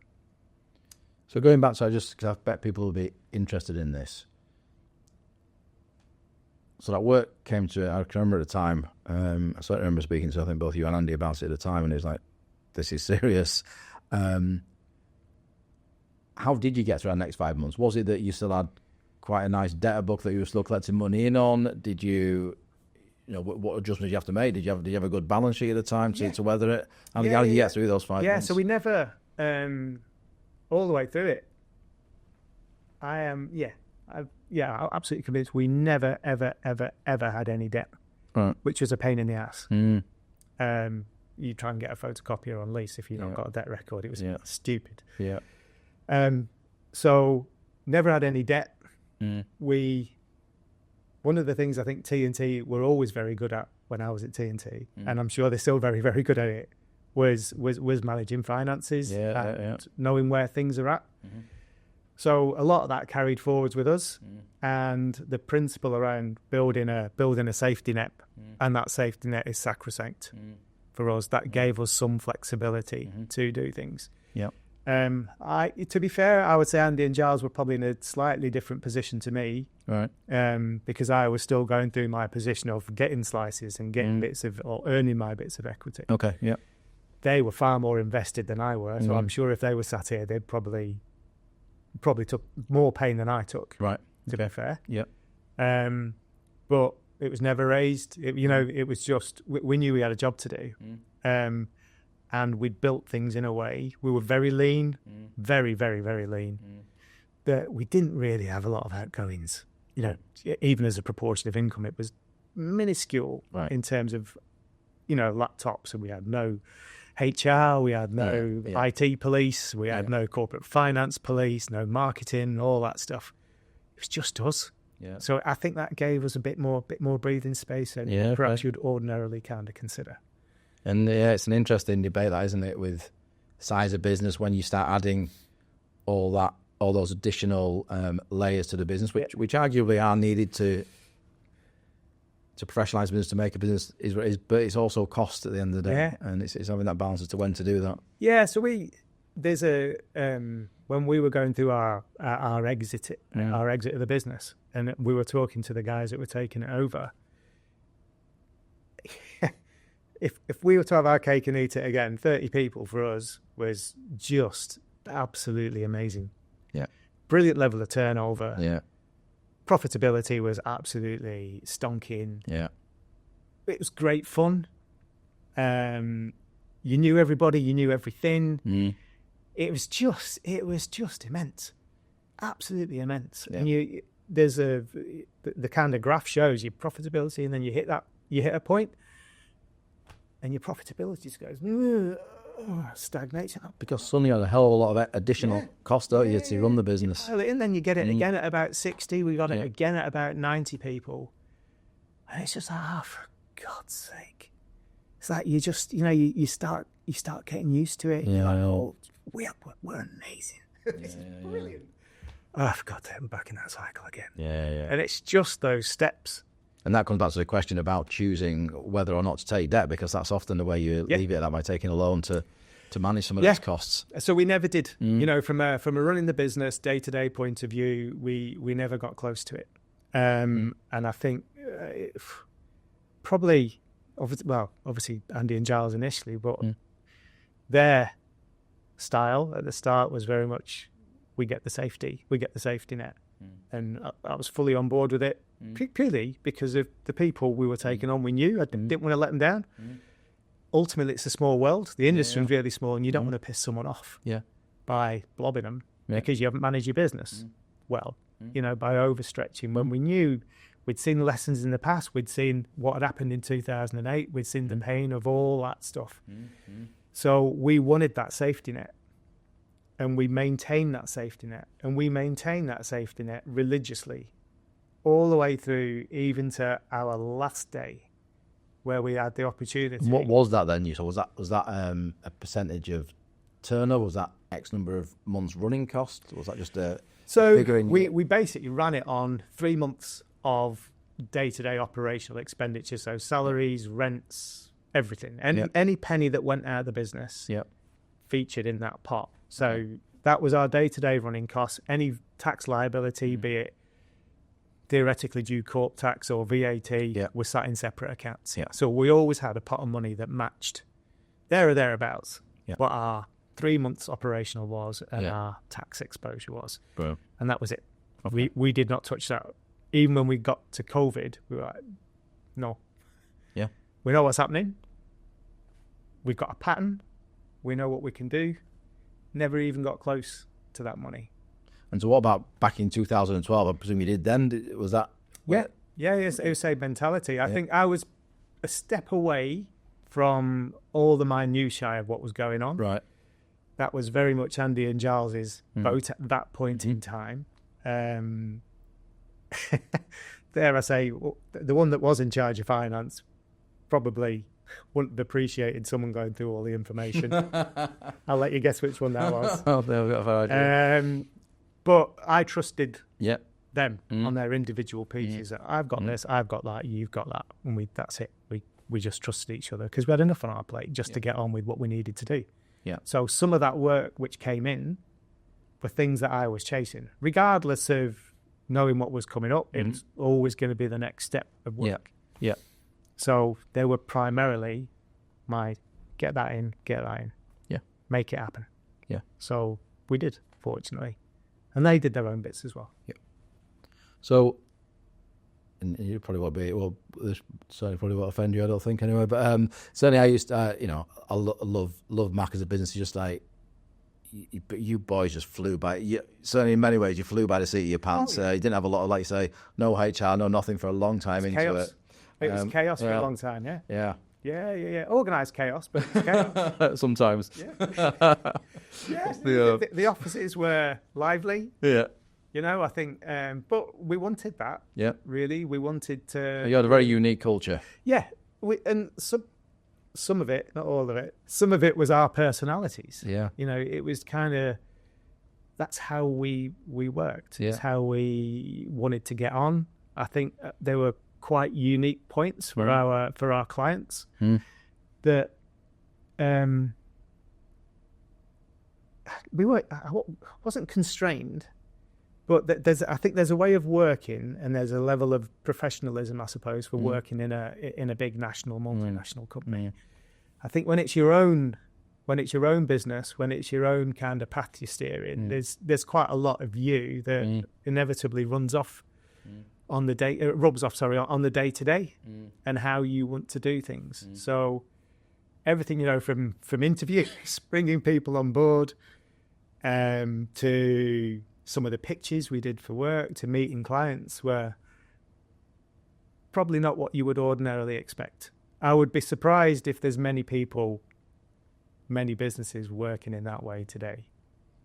Speaker 1: So going back to, because I bet people will be interested in this. So that work came to, I can remember at the time, I certainly remember speaking to, I think, both you and Andy about it at the time, and it was like, this is serious. How did you get through the next 5 months? Was it that you still had quite a nice debtor book that you were still collecting money in on? Did you, what adjustments did you have to make? Did you have a good balance sheet at the time to weather it? How did you get through those 5 months?
Speaker 2: Yeah, so we never, all the way through it, I'm absolutely convinced we never, ever, ever, ever had any debt, which was a pain in the ass. You try and get a photocopier on lease if you've not got a debt record. It was stupid.
Speaker 1: Yeah.
Speaker 2: So never had any debt. We one of the things I think T&T were always very good at when I was at T&T, and I'm sure they're still very, very good at it, was managing finances and knowing where things are at. So a lot of that carried forwards with us, and the principle around building a safety net, and that safety net is sacrosanct for us. That gave us some flexibility to do things.
Speaker 1: Yeah.
Speaker 2: To be fair, I would say Andy and Giles were probably in a slightly different position to me,
Speaker 1: right?
Speaker 2: Because I was still going through my position of getting slices and getting bits of, or earning my bits of equity.
Speaker 1: Okay, yeah.
Speaker 2: They were far more invested than I were, so I'm sure if they were sat here, they'd probably took more pain than I took.
Speaker 1: Right.
Speaker 2: To be fair.
Speaker 1: Yeah.
Speaker 2: But it was never raised. It was just we knew we had a job to do. And we'd built things in a way. We were very lean, very, very, very lean. That we didn't really have a lot of outgoings. Even as a proportion of income, it was minuscule in terms of, laptops. And we had no HR, we had no IT police, we had no corporate finance police, no marketing, all that stuff. It was just us. Yeah. So I think that gave us a bit more breathing space than perhaps you'd ordinarily kind of consider.
Speaker 1: And it's an interesting debate, that, isn't it, with size of business when you start adding all those additional layers to the business, which arguably are needed to professionalise business, to make a business is what it is, but it's also cost at the end of the day, and it's having that balance as to when to do that. Yeah.
Speaker 2: So there's when we were going through our exit of the business, and we were talking to the guys that were taking it over. If we were to have our cake and eat it again, 30 people for us was just absolutely amazing.
Speaker 1: Yeah.
Speaker 2: Brilliant level of turnover.
Speaker 1: Yeah.
Speaker 2: Profitability was absolutely stonking.
Speaker 1: Yeah.
Speaker 2: It was great fun. You knew everybody, you knew everything. It was just immense. Absolutely immense. Yeah. And there's the kind of graph shows your profitability, and then you hit a point, and your profitability just goes stagnates.
Speaker 1: Because suddenly you have a hell of a lot of additional cost, don't you, to run the business.
Speaker 2: And then you get it again at about 60. We got it again at about 90 people. And it's just, for God's sake. It's like you just, you start getting used to it.
Speaker 1: Yeah, I know.
Speaker 2: We're amazing. It's brilliant. I forgot to hit back in that cycle again.
Speaker 1: Yeah.
Speaker 2: And it's just those steps.
Speaker 1: And that comes back to the question about choosing whether or not to take debt, because that's often the way you leave it at that, by taking a loan to manage some of those costs.
Speaker 2: So we never did. From a running the business day-to-day point of view, we never got close to it. And I think obviously Andy and Giles initially, but their style at the start was very much, we get the safety net. And I was fully on board with it, purely because of the people we were taking on. We knew I didn't want to let them down. Ultimately, it's a small world. The industry is really small, and you don't want to piss someone off by blobbing them because you haven't managed your business well, by overstretching. When we knew, we'd seen lessons in the past, we'd seen what had happened in 2008, we'd seen the pain of all that stuff. So we wanted that safety net. And we maintain that safety net. And we maintain that safety net religiously all the way through, even to our last day where we had the opportunity.
Speaker 1: What was that then, Yusoff? Was that a percentage of turnover? Was that X number of months running cost? Was that just a figure?
Speaker 2: We basically ran it on 3 months of day-to-day operational expenditure. So salaries, rents, everything. Any penny that went out of the business featured in that pot. So that was our day-to-day running costs. Any tax liability, be it theoretically due corp tax or VAT, was sat in separate accounts. So we always had a pot of money that matched there or thereabouts what our 3 months operational was and our tax exposure was.
Speaker 1: Bro.
Speaker 2: And that was it. Okay. We did not touch that. Even when we got to COVID, we were like, no.
Speaker 1: Yeah.
Speaker 2: We know what's happening. We've got a pattern. We know what we can do. Never even got close to that money.
Speaker 1: And so what about back in 2012? I presume you did then. Was that?
Speaker 2: Yeah, it was a mentality. I think I was a step away from all the minutiae of what was going on.
Speaker 1: Right.
Speaker 2: That was very much Andy and Giles's boat at that point in time. dare I say, the one that was in charge of finance probably wouldn't have appreciated someone going through all the information. I'll let you guess which one that was.
Speaker 1: Oh, there we go.
Speaker 2: But I trusted
Speaker 1: Yep.
Speaker 2: them on their individual pieces. I've got this, I've got that, you've got that, and that's it. We just trusted each other because we had enough on our plate just to get on with what we needed to do.
Speaker 1: Yeah.
Speaker 2: So some of that work which came in were things that I was chasing, regardless of knowing what was coming up. It's always going to be the next step of work.
Speaker 1: Yeah.
Speaker 2: So they were primarily get that in, make it happen.
Speaker 1: Yeah.
Speaker 2: So we did, fortunately. And they did their own bits as well.
Speaker 1: Yeah. So, and you probably won't be, well, this certainly probably won't offend you, I don't think, anyway. But certainly I used to, I love Mac as a business. It's just like, you boys just flew by. Certainly in many ways, you flew by the seat of your pants. You didn't have a lot of, like you say, no HR, no nothing for a long time into
Speaker 2: chaos.
Speaker 1: it.
Speaker 2: It was chaos for a long time, yeah.
Speaker 1: Yeah.
Speaker 2: Organised chaos, but it's chaos.
Speaker 1: Sometimes.
Speaker 2: Yeah. The offices were lively.
Speaker 1: Yeah.
Speaker 2: I think, but we wanted that.
Speaker 1: Yeah.
Speaker 2: Really, we wanted to.
Speaker 1: You had a very unique culture.
Speaker 2: Yeah, and some of it, not all of it. Some of it was our personalities.
Speaker 1: Yeah.
Speaker 2: It was kind of. That's how we worked.
Speaker 1: Yeah.
Speaker 2: It's how we wanted to get on. I think there were quite unique points for our clients that I wasn't constrained, but I think there's a way of working and there's a level of professionalism, I suppose, for working in a big national multinational company. I think when it's your own business, when it's your own kind of path you're steering, there's quite a lot of you that inevitably rubs off on the day to day and how you want to do things. So everything, from interviews, bringing people on board, to some of the pitches we did for work, to meeting clients, were probably not what you would ordinarily expect. I would be surprised if there's many businesses working in that way today,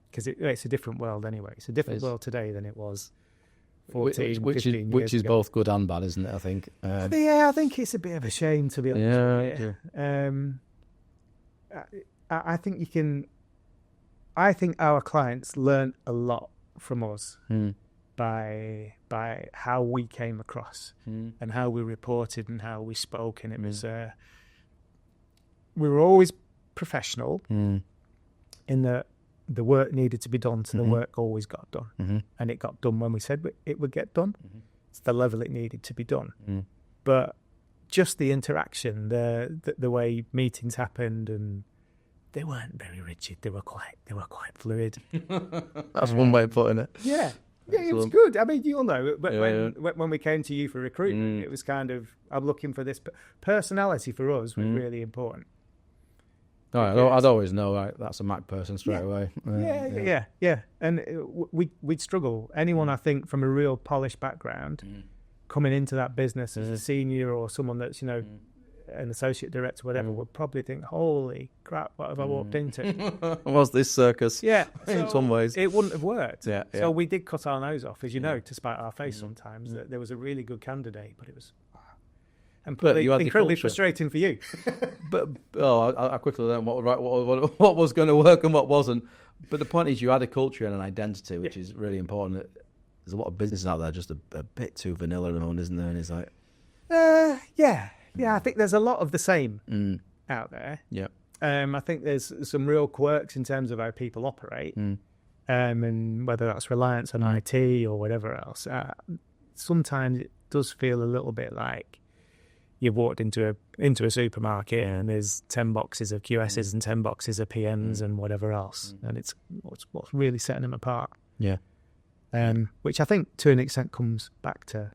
Speaker 2: because it's a different world anyway. It's a different world today than it was 14, 15 years
Speaker 1: which is
Speaker 2: ago.
Speaker 1: both good and bad, isn't it? I think.
Speaker 2: I think it's a bit of a shame, to be honest.
Speaker 1: Yeah.
Speaker 2: I think our clients learn a lot from us by how we came across and how we reported and how we spoke, and it was we were always professional in that the work needed to be done, so the work always got done, and it got done when we said it would get done. It's the level it needed to be done, but just the interaction, the way meetings happened, and they weren't very rigid. They were quite fluid.
Speaker 1: That's one way of putting it.
Speaker 2: Yeah, it was good. I mean, you'll know, but when we came to you for recruitment, it was kind of, I'm looking for this. Personality for us was really important.
Speaker 1: I'd always know, like, that's a Mac person straight away.
Speaker 2: Yeah. And we'd struggle. Anyone, I think, from a real polished background, coming into that business as a senior or someone that's, an associate director, whatever, would probably think, holy crap, what have I walked into?
Speaker 1: Was this circus?
Speaker 2: Yeah.
Speaker 1: In some ways.
Speaker 2: It wouldn't have worked.
Speaker 1: Yeah.
Speaker 2: So we did cut our nose off, as you know, to spite our face sometimes, that there was a really good candidate, but it was... And incredibly frustrating for you.
Speaker 1: But I quickly learned what was going to work and what wasn't. But the point is, you had a culture and an identity, which is really important. There's a lot of businesses out there just a bit too vanilla at the moment, isn't there? And it's like,
Speaker 2: I think there's a lot of the same out there.
Speaker 1: Yeah.
Speaker 2: I think there's some real quirks in terms of how people operate, and whether that's reliance on IT or whatever else. Sometimes it does feel a little bit like you've walked into a supermarket and there's 10 boxes of QSs and 10 boxes of PMs and whatever else, and it's what's really setting them apart.
Speaker 1: Yeah.
Speaker 2: Which I think to an extent comes back to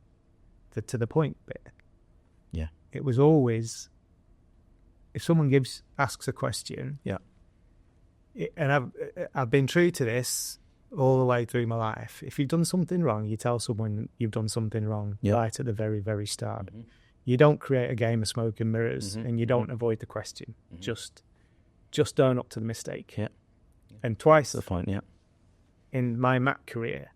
Speaker 2: the point bit.
Speaker 1: Yeah.
Speaker 2: It was always, if someone asks a question, and I've been true to this all the way through my life. If you've done something wrong, you tell someone you've done something wrong right at the very, very start. You don't create a game of smoke and mirrors, and you don't avoid the question. Just own up to the mistake.
Speaker 1: Yeah.
Speaker 2: And twice
Speaker 1: That's the point. Yeah.
Speaker 2: in my Mac career,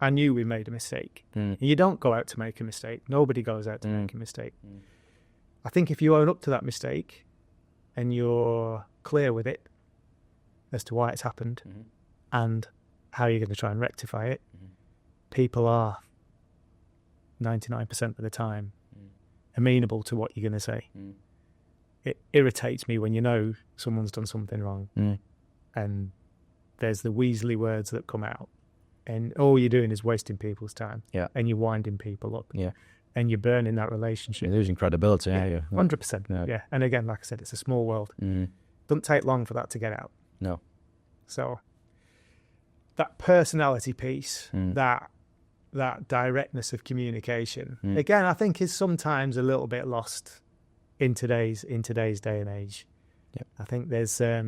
Speaker 2: I knew we made a mistake. You don't go out to make a mistake. Nobody goes out to make a mistake. I think if you own up to that mistake and you're clear with it as to why it's happened and how you're going to try and rectify it, people are 99% of the time amenable to what you're going to say. It irritates me when you know someone's done something wrong and there's the Weasley words that come out, and all you're doing is wasting people's time, and you're winding people up, and you're burning that relationship.
Speaker 1: You're losing credibility, are you?
Speaker 2: 100%. Yeah. And again, like I said, it's a small world. Doesn't take long for that to get out.
Speaker 1: No.
Speaker 2: So that personality piece, that directness of communication, again, I think is sometimes a little bit lost in today's day and age. I think there's a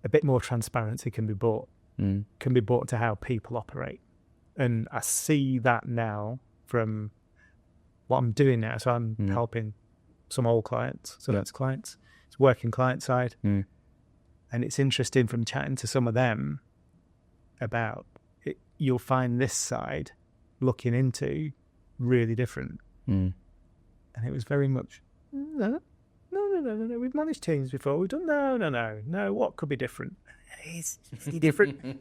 Speaker 2: bit more transparency can be brought to how people operate, and I see that now from what I'm doing now. So I'm helping some old clients, so that's clients. It's working client side, and it's interesting from chatting to some of them about it. You'll find this side looking into really different, and it was very much no. We've managed teams before. We've done no. What could be different? It's really different.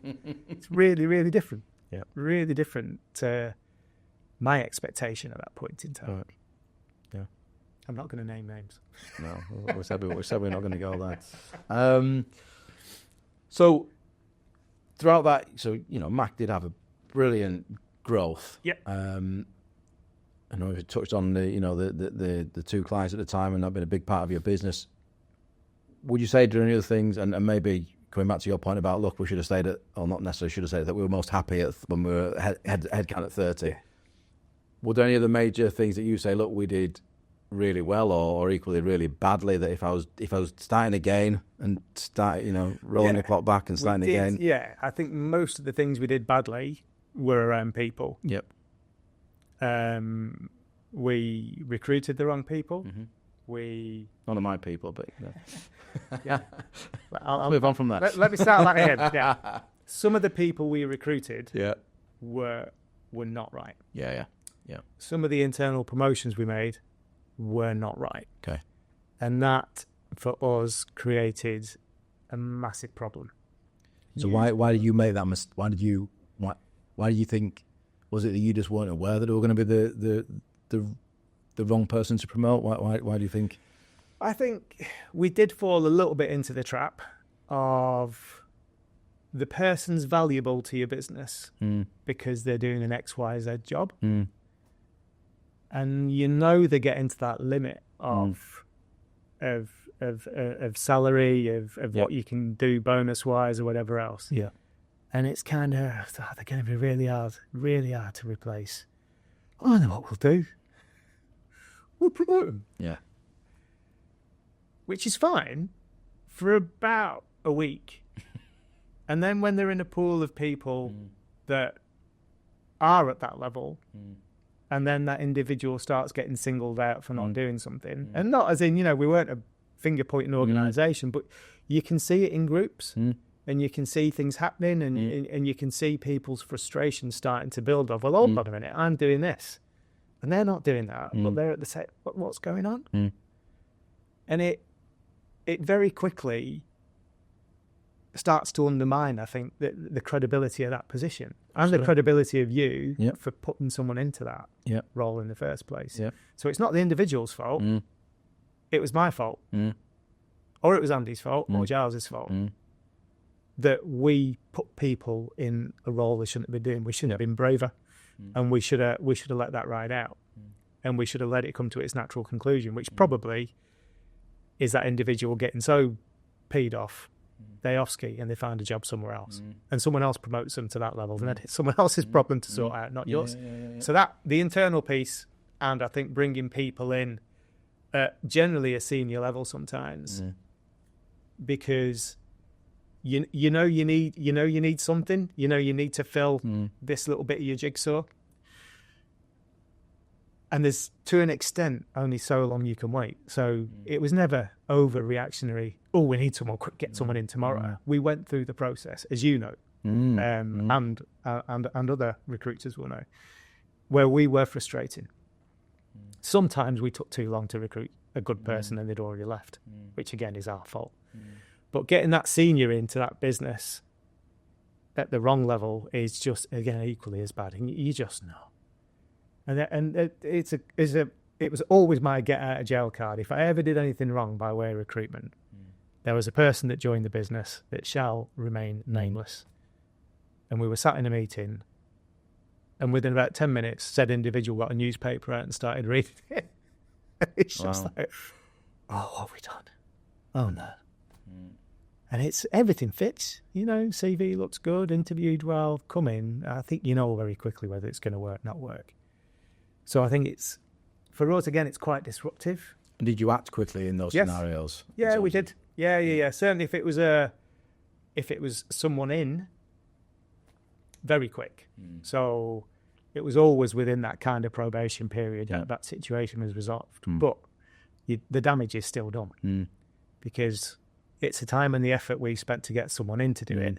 Speaker 2: It's really, really different.
Speaker 1: Yeah,
Speaker 2: really different to my expectation at that point in time.
Speaker 1: Right. Yeah,
Speaker 2: I'm not going to name names.
Speaker 1: No, we said we're not going to go there. So throughout that, Mac did have a brilliant growth.
Speaker 2: Yeah.
Speaker 1: I know you touched on the two clients at the time, and that been a big part of your business. Would you say during other things, and maybe coming back to your point about, look, we should have stayed at, or not necessarily should have stayed, that we were most happy when we were headcount at 30. Were there any other major things that you say, look, we did really well, or equally really badly, that if I was starting again and rolling the clock back and starting again?
Speaker 2: Yeah, I think most of the things we did badly were around people.
Speaker 1: Yep.
Speaker 2: We recruited the wrong people.
Speaker 1: None of my people, but
Speaker 2: yeah.
Speaker 1: I'll move on from that.
Speaker 2: Let me start that again. Yeah. Some of the people we recruited were not right.
Speaker 1: Yeah.
Speaker 2: Some of the internal promotions we made were not right.
Speaker 1: Okay.
Speaker 2: And that for us created a massive problem.
Speaker 1: So why did you make that mistake? Why did you think? Was it that you just weren't aware that it were going to be the wrong person to promote? Why do you think?
Speaker 2: I think we did fall a little bit into the trap of the person's valuable to your business because they're doing an XYZ job. And they're getting to that limit of salary, of what you can do bonus wise or whatever else.
Speaker 1: Yeah.
Speaker 2: And it's kind of, they're going to be really hard to replace. I know what we'll do. We'll promote them.
Speaker 1: Yeah.
Speaker 2: Which is fine for about a week. And then when they're in a pool of people that are at that level, and then that individual starts getting singled out for not doing something, and not as in, we weren't a finger-pointing organisation, but you can see it in groups. And you can see things happening, and you can see people's frustration starting to build up. Well, hold on a minute, I'm doing this. And they're not doing that, but they're at the same, what's going on? And it very quickly starts to undermine, I think, the credibility of that position and the credibility of you for putting someone into that role in the first place. So it's not the individual's fault. It was my fault. Or it was Andy's fault or Giles's fault. That we put people in a role they shouldn't have been doing. We should have been braver, and we should have let that ride out, and we should have let it come to its natural conclusion, which probably is that individual getting so peed off, they off ski and they find a job somewhere else, and someone else promotes them to that level, and then it's someone else's problem to sort out, not yours. So that the internal piece, and I think bringing people in at generally a senior level sometimes, because you need something, you need to fill this little bit of your jigsaw, and there's to an extent only so long you can wait. So it was never overreactionary. Oh, we need someone quick, get someone in tomorrow. We went through the process, as you know, and other recruiters will know, where we were frustrating. Sometimes we took too long to recruit a good person and they'd already left, which again is our fault. But getting that senior into that business at the wrong level is just, again, equally as bad. And you just know. And it was always my get out of jail card. If I ever did anything wrong by way of recruitment, there was a person that joined the business that shall remain nameless. And we were sat in a meeting, and within about 10 minutes, said individual got a newspaper out and started reading it. It's just like, oh, what have we done? Oh, no. And it's everything fits, CV looks good, interviewed well, come in. I think you know very quickly whether it's going to work, not work. So I think it's, for us, again, it's quite disruptive.
Speaker 1: And did you act quickly in those scenarios?
Speaker 2: Yeah, we did. Yeah. Certainly if it was someone in, very quick. So it was always within that kind of probation period that situation was resolved. But the damage is still done because it's the time and the effort we spent to get someone in to do it.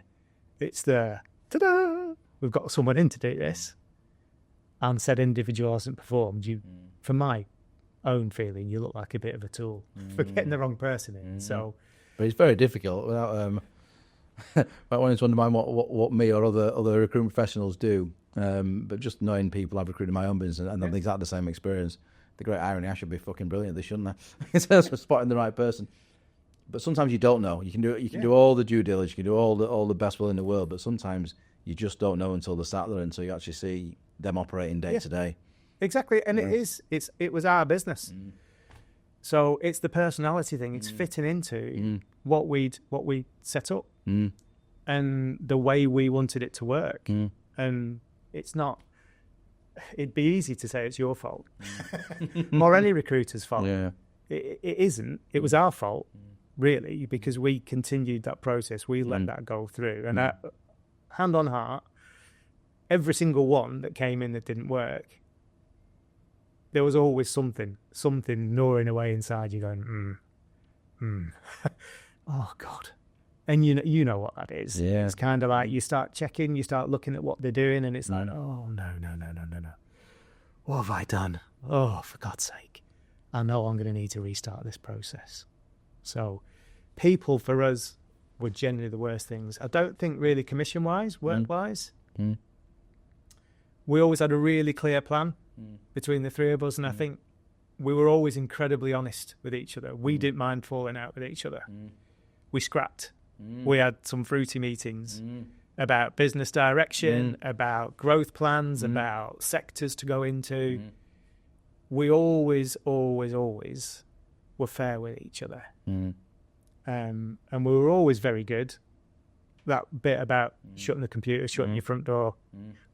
Speaker 2: It's the, ta-da, we've got someone in to do this, and said individual hasn't performed. For my own feeling, you look like a bit of a tool for getting the wrong person in. So,
Speaker 1: but it's very difficult without I wanted to undermine what me or other recruitment professionals do. But just knowing people I've recruited in my own business and I've exactly the same experience. The great irony, I should be fucking brilliant. They shouldn't I? In terms of spotting the right person. But sometimes you don't know. You can do all the due diligence, you can do all the best will in the world, but sometimes you just don't know until they're sat there, until you actually see them operating day to day.
Speaker 2: Exactly, and it was our business. So it's the personality thing. It's fitting into what we set up and the way we wanted it to work. And it's not. It'd be easy to say it's your fault or any recruiter's fault.
Speaker 1: Yeah.
Speaker 2: It isn't. It was our fault, really, because we continued that process. We let that go through, and hand on heart, every single one that came in that didn't work, there was always something gnawing away inside you going, oh God. And you know what that is.
Speaker 1: Yeah.
Speaker 2: It's kind of like you start checking, you start looking at what they're doing, and it's like, oh, no. What have I done? Oh, for God's sake. I know I'm going to need to restart this process. So people for us were generally the worst things. I don't think really commission-wise, work-wise. We always had a really clear plan between the three of us, and I think we were always incredibly honest with each other. We didn't mind falling out with each other. We scrapped. We had some fruity meetings about business direction, about growth plans, about sectors to go into. We always were fair with each other. And we were always very good. That bit about shutting the computer, shutting your front door,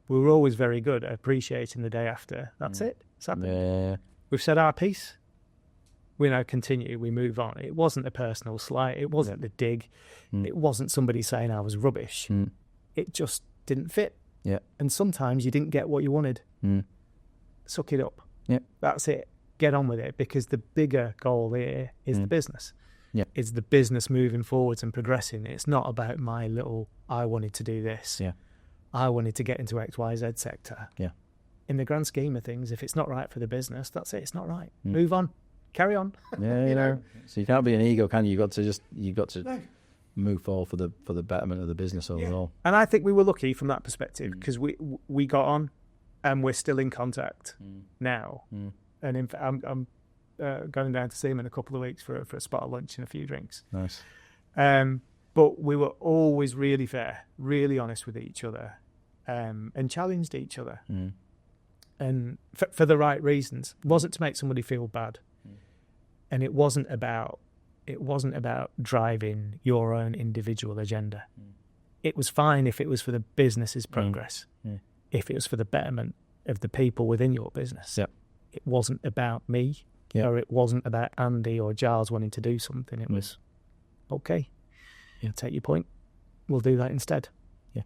Speaker 2: we were always very good at appreciating the day after. That's it. It's happened.
Speaker 1: Yeah.
Speaker 2: We've said our piece. We now continue, we move on. It wasn't a personal slight. It wasn't the dig. It wasn't somebody saying I was rubbish. It just didn't fit.
Speaker 1: Yeah.
Speaker 2: And sometimes you didn't get what you wanted. Suck it up.
Speaker 1: Yeah.
Speaker 2: That's it. Get on with it, because the bigger goal here is the business.
Speaker 1: Yeah.
Speaker 2: It's the business moving forwards and progressing. It's not about my little, I wanted to do this.
Speaker 1: Yeah.
Speaker 2: I wanted to get into XYZ sector.
Speaker 1: Yeah.
Speaker 2: In the grand scheme of things, if it's not right for the business, that's it. It's not right. Move on. Carry on.
Speaker 1: Yeah, you know. So you can't be an ego, can you? You've got to move forward for the betterment of the business overall.
Speaker 2: And I think we were lucky from that perspective, because we got on, and we're still in contact now. And in fact, I'm going down to see him in a couple of weeks for a spot of lunch and a few drinks.
Speaker 1: Nice.
Speaker 2: But we were always really fair, really honest with each other, and challenged each other, and for the right reasons. It wasn't to make somebody feel bad. And it wasn't about driving your own individual agenda. It was fine if it was for the business's progress, if it was for the betterment of the people within your business.
Speaker 1: Yep.
Speaker 2: It wasn't about me, or it wasn't about Andy or Giles wanting to do something. It was, okay, take your point, we'll do that instead.
Speaker 1: Yeah.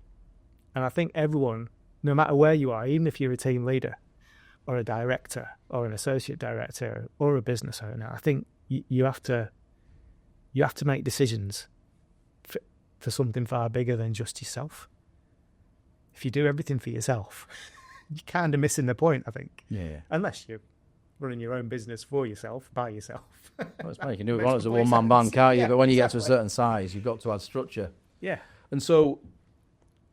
Speaker 2: And I think everyone, no matter where you are, even if you're a team leader, or a director, or an associate director, or a business owner, I think you have to make decisions for something far bigger than just yourself. if you do everything for yourself, you're kind of missing the point, I think.
Speaker 1: Yeah.
Speaker 2: Unless you're running your own business for yourself, by yourself.
Speaker 1: Well, it's funny, you can do it as a one-man band, can't you?
Speaker 2: Yeah,
Speaker 1: but when you
Speaker 2: exactly.
Speaker 1: get to a certain size, you've got to add structure.
Speaker 2: Yeah.
Speaker 1: And so,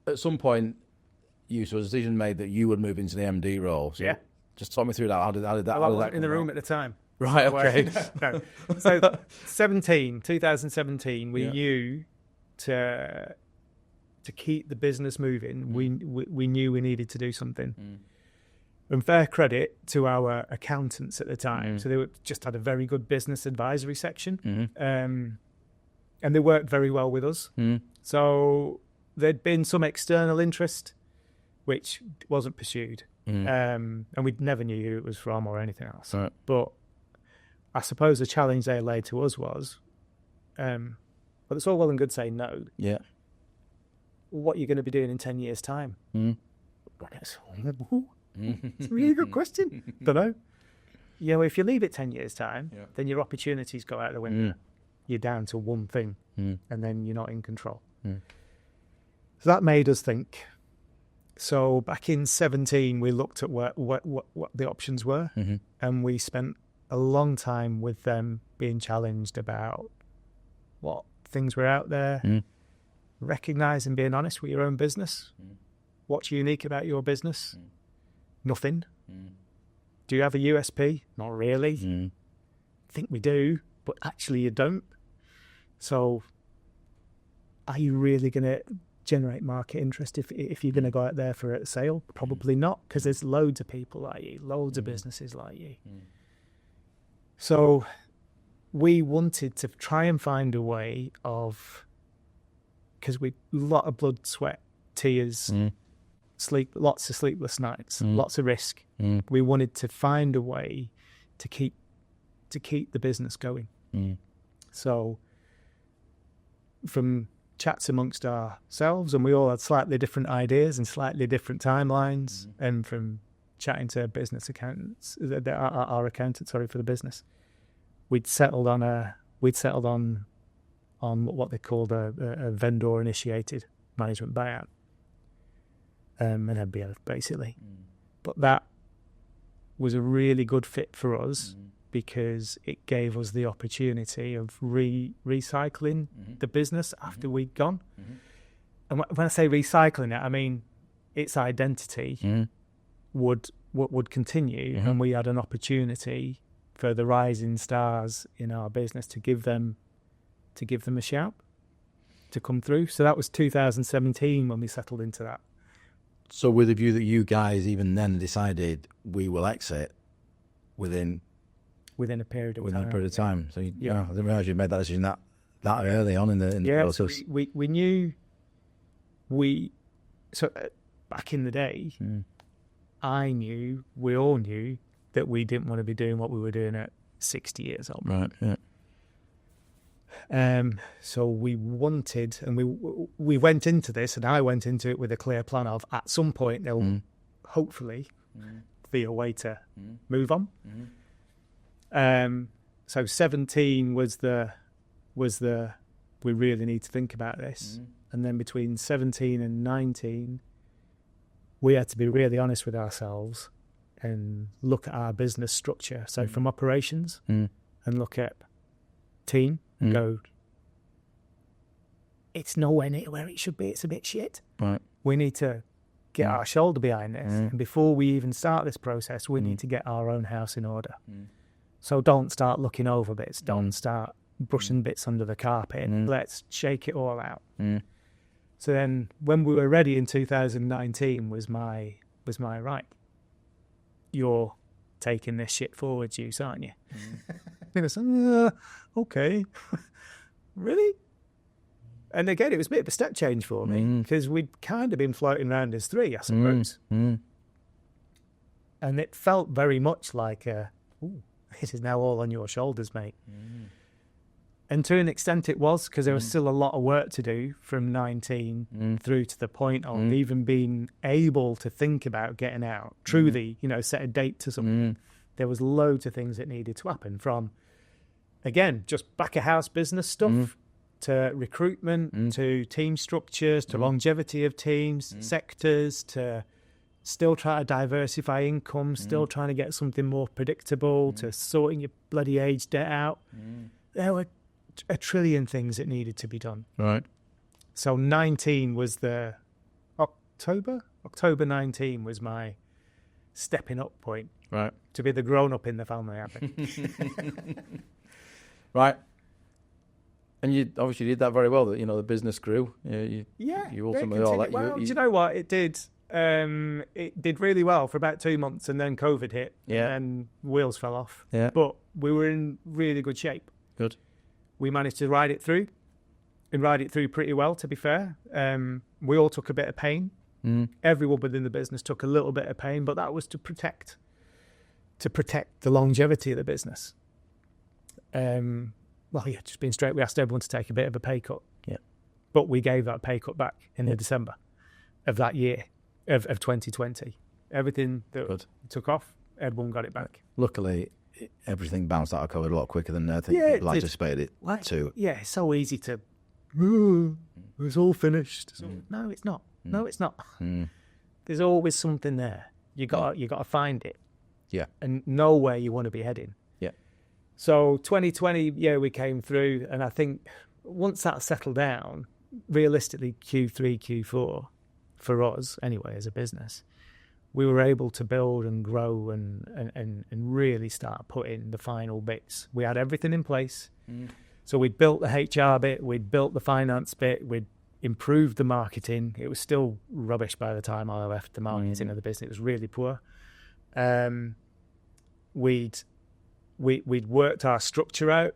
Speaker 1: at some point, a decision made that you would move into the MD role. So
Speaker 2: Yeah.
Speaker 1: Just talk me through that. How did that?
Speaker 2: Well, I wasn't in the room at the time.
Speaker 1: Right. Okay.
Speaker 2: No. So 2017, we knew to keep the business moving, we knew we needed to do something. And fair credit to our accountants at the time. So they just had a very good business advisory section. And they worked very well with us. So there'd been some external interest, which wasn't pursued. And we never knew who it was from or anything else.
Speaker 1: Right.
Speaker 2: But I suppose the challenge they laid to us was, but it's all well and good saying no.
Speaker 1: Yeah.
Speaker 2: What are you going to be doing in 10 years' time? It's a really good question. Don't know. You know, if you leave it 10 years' time, then your opportunities go out the window. You're down to one thing, and then you're not in control. So that made us think. So back in 2017, we looked at what the options were, and we spent a long time with them being challenged about what things were out there, recognise and being honest with your own business. What's unique about your business? Nothing. Do you have a USP? Not really. I think we do, but actually you don't. So are you really going to generate market interest if you're going to go out there for a sale? Probably not, because there's loads of people like you, loads of businesses like you. So we wanted to try and find a way of, because we a lot of blood, sweat, tears, lots of sleepless nights, lots of risk. We wanted to find a way to keep the business going. So from chats amongst ourselves, and we all had slightly different ideas and slightly different timelines, and from chatting to business accountants, our accountants, for the business, we'd settled on what they called a vendor initiated management buyout, an MBO basically. But that was a really good fit for us because it gave us the opportunity of recycling the business after we'd gone. And when I say recycling it, I mean its identity would continue, and we had an opportunity for the rising stars in our business to give them a shout, to come through. So that was 2017 when we settled into that.
Speaker 1: So with the view that you guys even then decided we will exit within
Speaker 2: a period of
Speaker 1: time. So I didn't realise you made that decision that early on in the process.
Speaker 2: We knew back in the day, we all knew that we didn't want to be doing what we were doing at 60 years old.
Speaker 1: Right. Yeah.
Speaker 2: So we wanted, and we went into this, and I went into it with a clear plan of at some point there'll hopefully be a way to move on. So 17 was the we really need to think about this, and then between 17 and 19, we had to be really honest with ourselves and look at our business structure. So from operations, and look at team. Go, it's nowhere near where it should be. It's a bit shit.
Speaker 1: Right.
Speaker 2: We need to get our shoulder behind this. And before we even start this process, we need to get our own house in order. So don't start looking over bits. Don't start brushing bits under the carpet. Let's shake it all out. So then when we were ready in 2019 was my right. You're taking this shit forwards, aren't you? I said, okay. Really? And again, it was a bit of a step change for me because we'd kind of been floating around as three, I suppose. And it felt very much like, it is now all on your shoulders, mate. And to an extent it was, because there was still a lot of work to do from 19 through to the point of even being able to think about getting out, truly, set a date to something. There was loads of things that needed to happen, from, again, just back of house business stuff to recruitment, to team structures, to longevity of teams, sectors, to still try to diversify income, still trying to get something more predictable, to sorting your bloody age debt out. There were a trillion things that needed to be done.
Speaker 1: Right.
Speaker 2: So 19 was the October 19 was my stepping up point.
Speaker 1: Right.
Speaker 2: To be the grown up in the family, I think.
Speaker 1: Right. And you obviously did that very well. That the business grew. You ultimately all that.
Speaker 2: Well, do you know what it did? It did really well for about 2 months, and then COVID hit, and wheels fell off.
Speaker 1: Yeah.
Speaker 2: But we were in really good shape.
Speaker 1: Good.
Speaker 2: We managed to ride it through, and ride it through pretty well. To be fair, we all took a bit of pain. Everyone within the business took a little bit of pain, but that was to protect the longevity of the business. Just being straight, we asked everyone to take a bit of a pay cut.
Speaker 1: Yeah.
Speaker 2: But we gave that pay cut back in December of that year, of 2020. Everything that took off, everyone got it back.
Speaker 1: Luckily, everything bounced out of COVID a lot quicker than I think people anticipated it to.
Speaker 2: Yeah, it's so easy to, it's all finished. No, it's not. No, it's not. There's always something there. You got to find it.
Speaker 1: Yeah. And
Speaker 2: know where you want to be heading.
Speaker 1: Yeah.
Speaker 2: So 2020, we came through, and I think once that settled down, realistically Q3, Q4, for us anyway as a business, we were able to build and grow and really start putting the final bits. We had everything in place. So we'd built the HR bit, we'd built the finance bit, we'd improved the marketing. It was still rubbish by the time I left the marketing of the business. It was really poor. We'd worked our structure out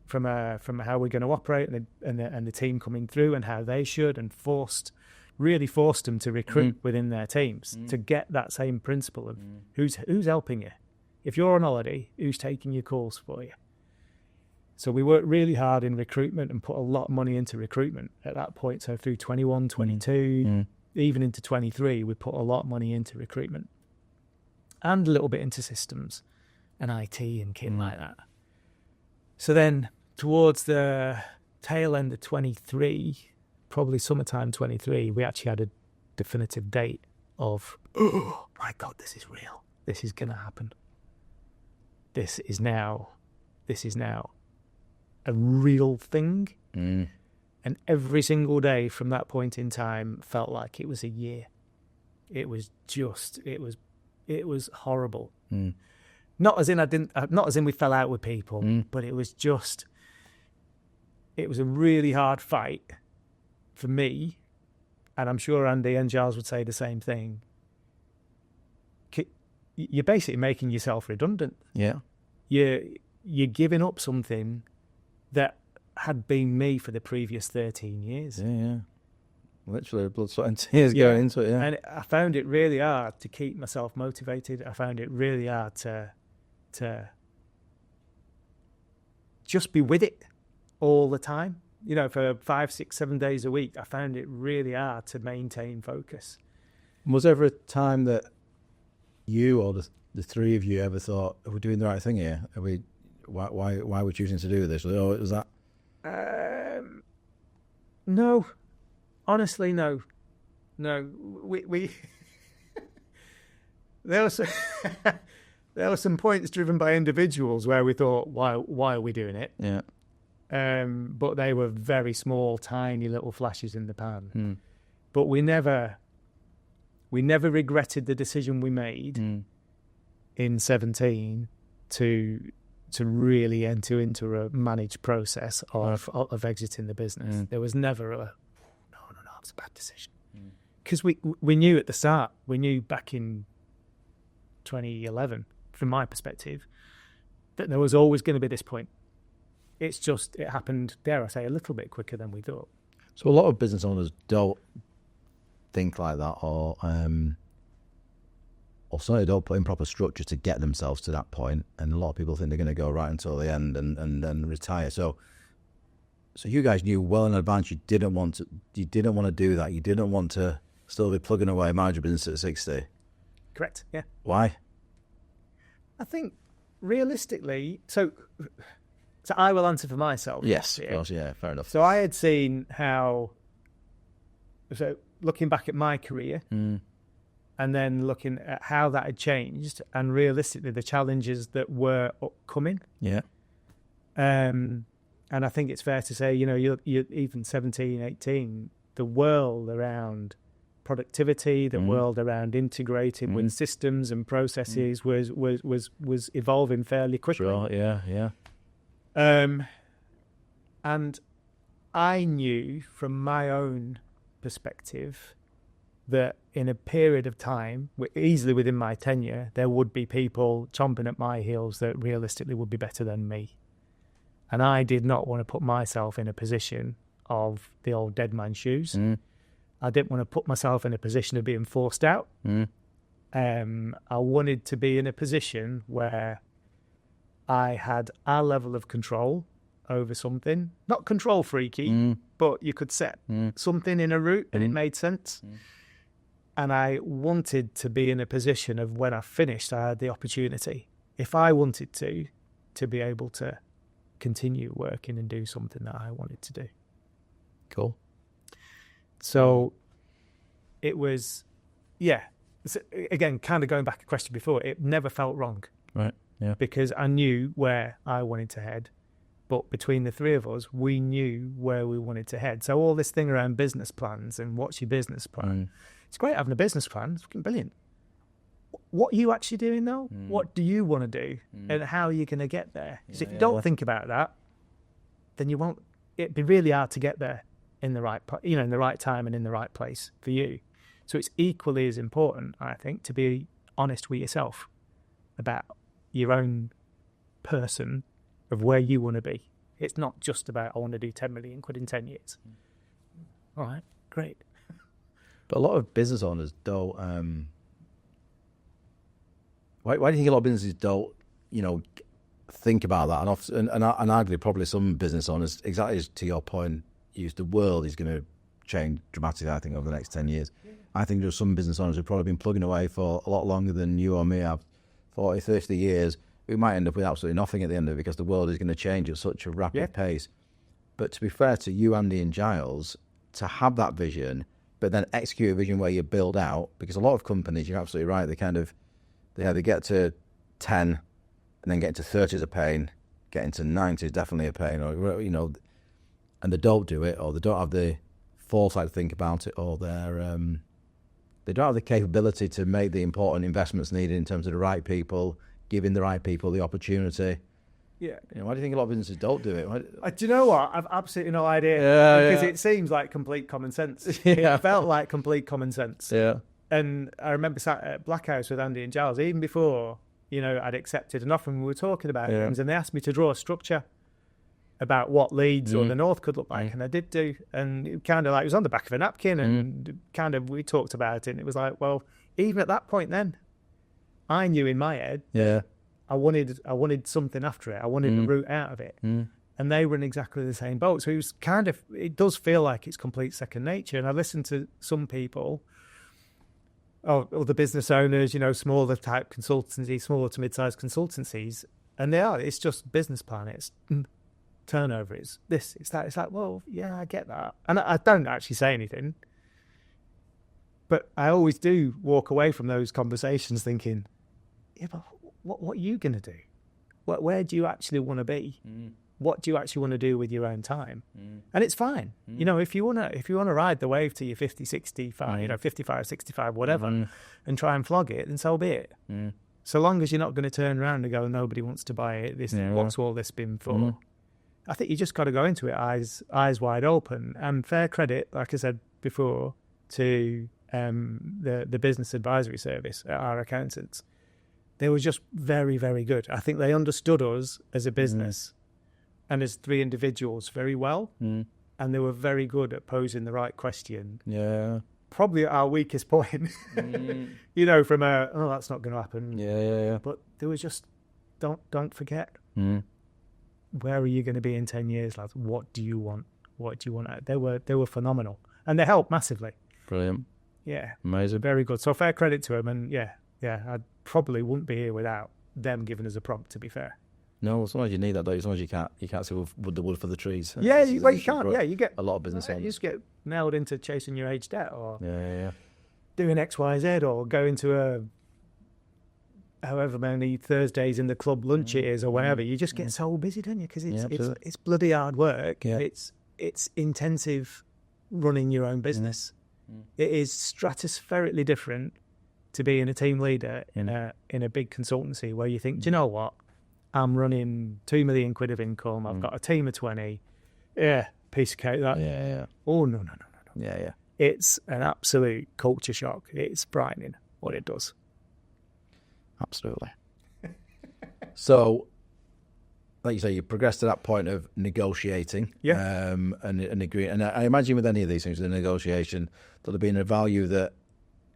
Speaker 2: from how we're going to operate and the team coming through and how they should, and really forced them to recruit within their teams to get that same principle of who's helping you. If you're on holiday, who's taking your calls for you? So we worked really hard in recruitment and put a lot of money into recruitment at that point. So through 21, 22, even into 23, we put a lot of money into recruitment and a little bit into systems and IT and kit like that. So then towards the tail end of 23, probably summertime 23, we actually had a definitive date of, oh my God, this is real. This is going to happen. This is now a real thing. And every single day from that point in time felt like it was a year. It was horrible. Not as in we fell out with people, but it was a really hard fight for me, and I'm sure Andy and Giles would say the same thing. You're basically making yourself redundant.
Speaker 1: Yeah.
Speaker 2: You're giving up something that had been me for the previous 13 years.
Speaker 1: Yeah. Literally blood, sweat and tears going into it,
Speaker 2: And I found it really hard to keep myself motivated. I found it really hard to just be with it all the time. For 5, 6, 7 days a week, I found it really hard to maintain focus.
Speaker 1: Was there ever a time that you or the three of you ever thought, are we doing the right thing here? Why are we choosing to do this? Or was that?
Speaker 2: No. Honestly, no. We there were some points driven by individuals where we thought, why are we doing it?
Speaker 1: Yeah.
Speaker 2: But they were very small, tiny little flashes in the pan. But we never regretted the decision we made in 17 to really enter into a managed process of exiting the business. There was never no, it's a bad decision. Because we knew at the start, we knew back in 2011, from my perspective, that there was always going to be this point. It's just, it happened, dare I say, a little bit quicker than we thought.
Speaker 1: So a lot of business owners don't think like that, or certainly don't put in proper structure to get themselves to that point. And a lot of people think they're going to go right until the end and then retire. So you guys knew well in advance you didn't want to do that. You didn't want to still be plugging away management business at 60.
Speaker 2: Correct. Yeah.
Speaker 1: Why?
Speaker 2: I think realistically, so So I will answer for myself.
Speaker 1: Yes, of course, yeah, fair enough.
Speaker 2: So I had seen how, so looking back at my career and then looking at how that had changed and realistically the challenges that were upcoming.
Speaker 1: Yeah.
Speaker 2: And I think it's fair to say, you know, you're even 17, 18, the world around productivity, the world around integrating with systems and processes was evolving fairly quickly.
Speaker 1: Sure, yeah.
Speaker 2: And I knew from my own perspective that in a period of time, easily within my tenure, there would be people chomping at my heels that realistically would be better than me. And I did not want to put myself in a position of the old dead man's shoes. I didn't want to put myself in a position of being forced out. I wanted to be in a position where I had a level of control over something, not control freaky, but you could set something in a route and it made sense. And I wanted to be in a position of when I finished, I had the opportunity, if I wanted to be able to continue working and do something that I wanted to do.
Speaker 1: Cool.
Speaker 2: So it was, again, kind of going back to the question before, it never felt wrong.
Speaker 1: Right, yeah.
Speaker 2: Because I knew where I wanted to head. But between the three of us, we knew where we wanted to head. So all this thing around business plans and what's your business plan? It's great having a business plan. It's fucking brilliant. What are you actually doing though? What do you want to do? And how are you going to get there? Because if you don't think about that, then you won't. It'd be really hard to get there in the right, in the right time and in the right place for you. So it's equally as important, I think, to be honest with yourself about your own person of where you want to be. It's not just about, I want to do 10 million quid in 10 years. All right, great.
Speaker 1: But a lot of business owners don't. Why do you think a lot of businesses don't, think about that? And often, and arguably, probably some business owners, exactly as to your point, the world is going to change dramatically, I think, over the next 10 years. I think there's some business owners who've probably been plugging away for a lot longer than you or me have, 40, 30 years. We might end up with absolutely nothing at the end of it because the world is going to change at such a rapid pace. But to be fair to you, Andy and Giles, to have that vision, but then execute a vision where you build out, because a lot of companies, you're absolutely right, they either get to 10 and then get into 30 is a pain, get into 90 is definitely a pain, or, and they don't do it, or they don't have the foresight to think about it, or they don't have the capability to make the important investments needed in terms of the right people, giving the right people the opportunity.
Speaker 2: Yeah.
Speaker 1: Why do you think a lot of businesses don't do it?
Speaker 2: Do you know what? I've absolutely no idea. Because it seems like complete common sense. It felt like complete common sense.
Speaker 1: Yeah.
Speaker 2: And I remember sat at Blackhouse with Andy and Giles, even before, I'd accepted an offer and we were talking about things, and they asked me to draw a structure about what Leeds or the North could look like. And I did do. And it kind of like, it was on the back of a napkin and kind of, we talked about it. And it was like, well, even at that point then, I knew in my head, I wanted something after it. I wanted a route out of it. And they were in exactly the same boat. So it does feel like it's complete second nature. And I listened to some people, other business owners, smaller type consultancies, smaller to mid-sized consultancies, and it's just business plan. It's turnover. It's this, it's that. It's like, well, yeah, I get that. And I don't actually say anything. But I always do walk away from those conversations thinking, yeah, but what are you going to do? Where do you actually want to be? What do you actually want to do with your own time? And it's fine. If you want to ride the wave to your 50, 65, 55, 65, whatever, and try and flog it, then so be it. So long as you're not going to turn around and go, nobody wants to buy it. What's all this been for? I think you just got to go into it eyes wide open. And fair credit, like I said before, to the business advisory service at our accountants. They were just very, very good. I think they understood us as a business and as three individuals very well. And they were very good at posing the right question. Yeah. Probably at our weakest point, from that's not going to happen. Yeah. But there was just, don't forget. Where are you going to be in 10 years, lads? What do you want? What do you want? They were phenomenal. And they helped massively.
Speaker 1: Brilliant.
Speaker 2: Yeah.
Speaker 1: Amazing.
Speaker 2: Very good. So fair credit to them. And I probably wouldn't be here without them giving us a prompt, to be fair.
Speaker 1: No, sometimes you need that, though. Sometimes you can't see the wood for the trees.
Speaker 2: Yeah,
Speaker 1: It's
Speaker 2: you can't.
Speaker 1: for
Speaker 2: Yeah, you get
Speaker 1: a lot of business
Speaker 2: you
Speaker 1: owners.
Speaker 2: just get nailed into chasing your age debt or
Speaker 1: Yeah.
Speaker 2: doing X, Y, Z or going to a however many Thursdays in the club lunch it is or whatever. You just get so busy, don't you? Because it's bloody hard work.
Speaker 1: Yeah.
Speaker 2: It's intensive running your own business. It is stratospherically different to being a team leader in a big consultancy where you think, do you know what? I'm running 2 million quid of income. I've got a team of 20. Yeah, piece of cake that.
Speaker 1: Yeah.
Speaker 2: Oh, no.
Speaker 1: Yeah.
Speaker 2: It's an absolute culture shock. It's frightening what it does.
Speaker 1: Absolutely. So, like you say, you progressed to that point of negotiating, and agreeing. And I imagine with any of these things, the negotiation, there'll have been a value that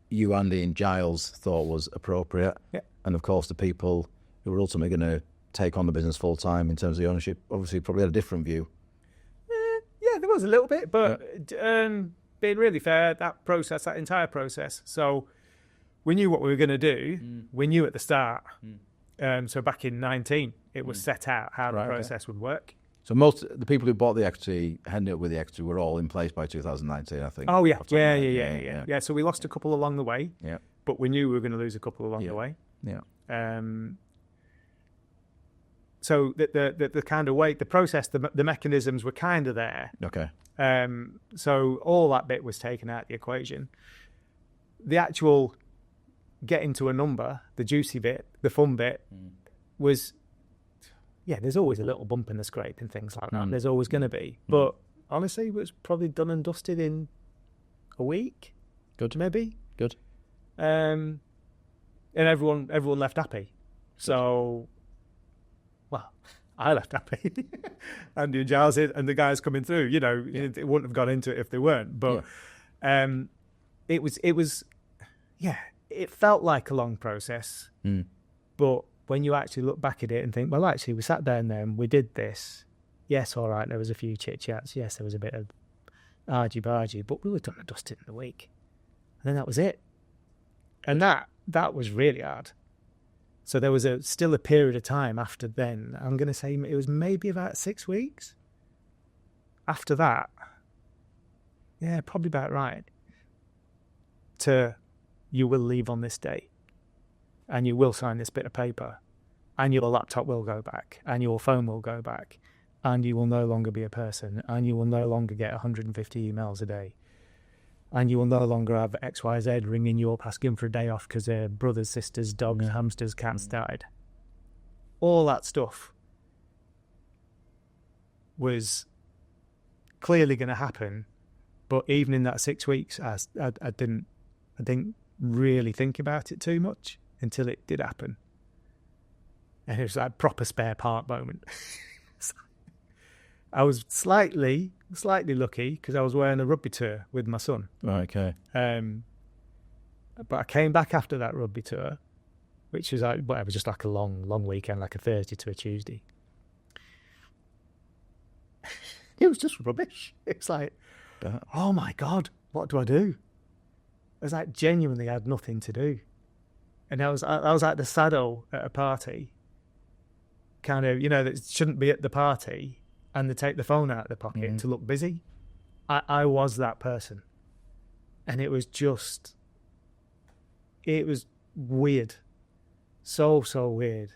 Speaker 1: you, Andy, and Giles thought was appropriate.
Speaker 2: Yeah.
Speaker 1: And of course, the people who were ultimately going to take on the business full time in terms of the ownership, obviously, probably had a different view.
Speaker 2: Yeah, there was a little bit, but being really fair, that entire process. So we knew what we were going to do. We knew at the start. So back in 19, it was set out how the process would work.
Speaker 1: So most the people who bought the equity, ended up with the equity, were all in place by 2019, I think.
Speaker 2: Oh yeah. Yeah. So we lost a couple along the way.
Speaker 1: Yeah.
Speaker 2: But we knew we were going to lose a couple along the way.
Speaker 1: Yeah.
Speaker 2: So the kind of way, the process, the mechanisms were kind of there.
Speaker 1: Okay.
Speaker 2: So all that bit was taken out of the equation. The actual getting to a number, the juicy bit, the fun bit, was, there's always a little bump in the scrape and things like that. There's always going to be. But honestly, it was probably done and dusted in a week.
Speaker 1: Good.
Speaker 2: Maybe.
Speaker 1: Good.
Speaker 2: And everyone left happy. So, well, I left happy. Andy and Giles and the guys coming through, it wouldn't have got into it if they weren't. But it was, it felt like a long process. But when you actually look back at it and think, well, actually, we sat down there and we did this. Yes, all right, there was a few chit-chats. Yes, there was a bit of argy-bargy, but we were done and dusted in a week. And then that was it. And that was really hard. So there was still a period of time after then. I'm going to say it was maybe about 6 weeks. After that, probably about right, you will leave on this day and you will sign this bit of paper and your laptop will go back and your phone will go back and you will no longer be a person and you will no longer get 150 emails a day and you will no longer have XYZ ringing you up asking for a day off because their brothers, sisters, dogs, hamsters, cats died. All that stuff was clearly going to happen, but even in that 6 weeks, I didn't really think about it too much until it did happen. And it was like proper spare part moment. I was slightly lucky because I was wearing a rugby tour with my son.
Speaker 1: Right, okay.
Speaker 2: But I came back after that rugby tour, which was like whatever, just like a long weekend, like a Thursday to a Tuesday. It was just rubbish. It was like, oh my God, what do I do? I was like, genuinely had nothing to do. And I was like the sado at a party, kind of, that shouldn't be at the party, and they take the phone out of their pocket to look busy. I was that person. And it was weird. So weird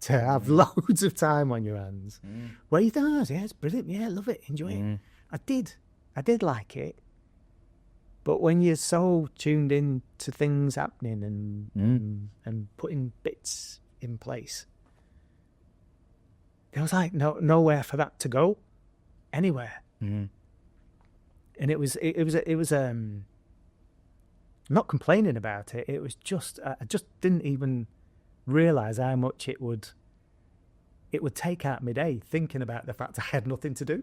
Speaker 2: to have loads of time on your hands. What do you think? Yeah, it's brilliant. Yeah, love it. Enjoy it. I did like it. But when you're so tuned in to things happening and putting bits in place, there was like nowhere for that to go, anywhere. And it was I'm not complaining about it. It was just I just didn't even realise how much it would take out my day thinking about the fact I had nothing to do.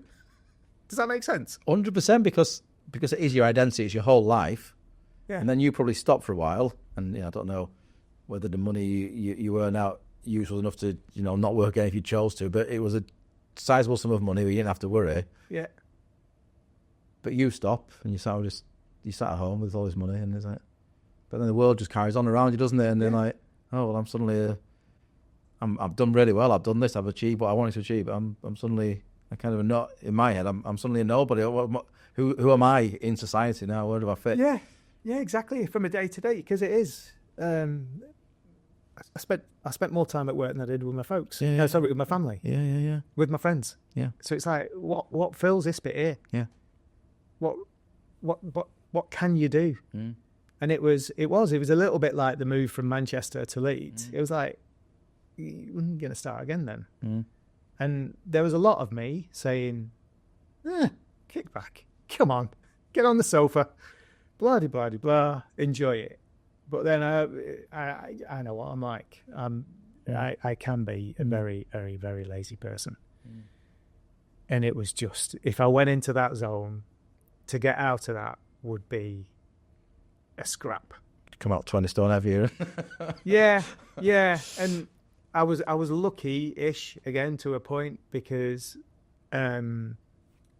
Speaker 2: Does that make sense?
Speaker 1: 100%, because it is your identity, it's your whole life.
Speaker 2: Yeah.
Speaker 1: And then you probably stop for a while, and I don't know whether the money you earn out useful enough to not work again if you chose to, but it was a sizable sum of money where you didn't have to worry.
Speaker 2: Yeah.
Speaker 1: But you stop and you sat at home with all this money, and it's like, but then the world just carries on around you, doesn't it? And then like, oh well, I'm I've done really well. I've done this. I've achieved what I wanted to achieve. I'm suddenly not in my head. I'm suddenly a nobody. Who am I in society now? Where do I fit?
Speaker 2: Yeah, exactly. From a day to day, because it is. I spent more time at work than I did with my folks.
Speaker 1: Yeah.
Speaker 2: No, sorry, with my family.
Speaker 1: Yeah.
Speaker 2: With my friends.
Speaker 1: Yeah.
Speaker 2: So it's like, what fills this bit here?
Speaker 1: Yeah.
Speaker 2: What can you do?
Speaker 1: Mm.
Speaker 2: And it was a little bit like the move from Manchester to Leeds. It was like, you're going to start again then.
Speaker 1: Mm.
Speaker 2: And there was a lot of me saying, kick back, come on, get on the sofa, blah, de blah, de blah, enjoy it. But then I know what I'm like. I can be a very, very, very lazy person. Mm. And it was just, if I went into that zone, to get out of that would be a scrap.
Speaker 1: Come out 20 stone heavier.
Speaker 2: Yeah. And I was lucky-ish again to a point, because a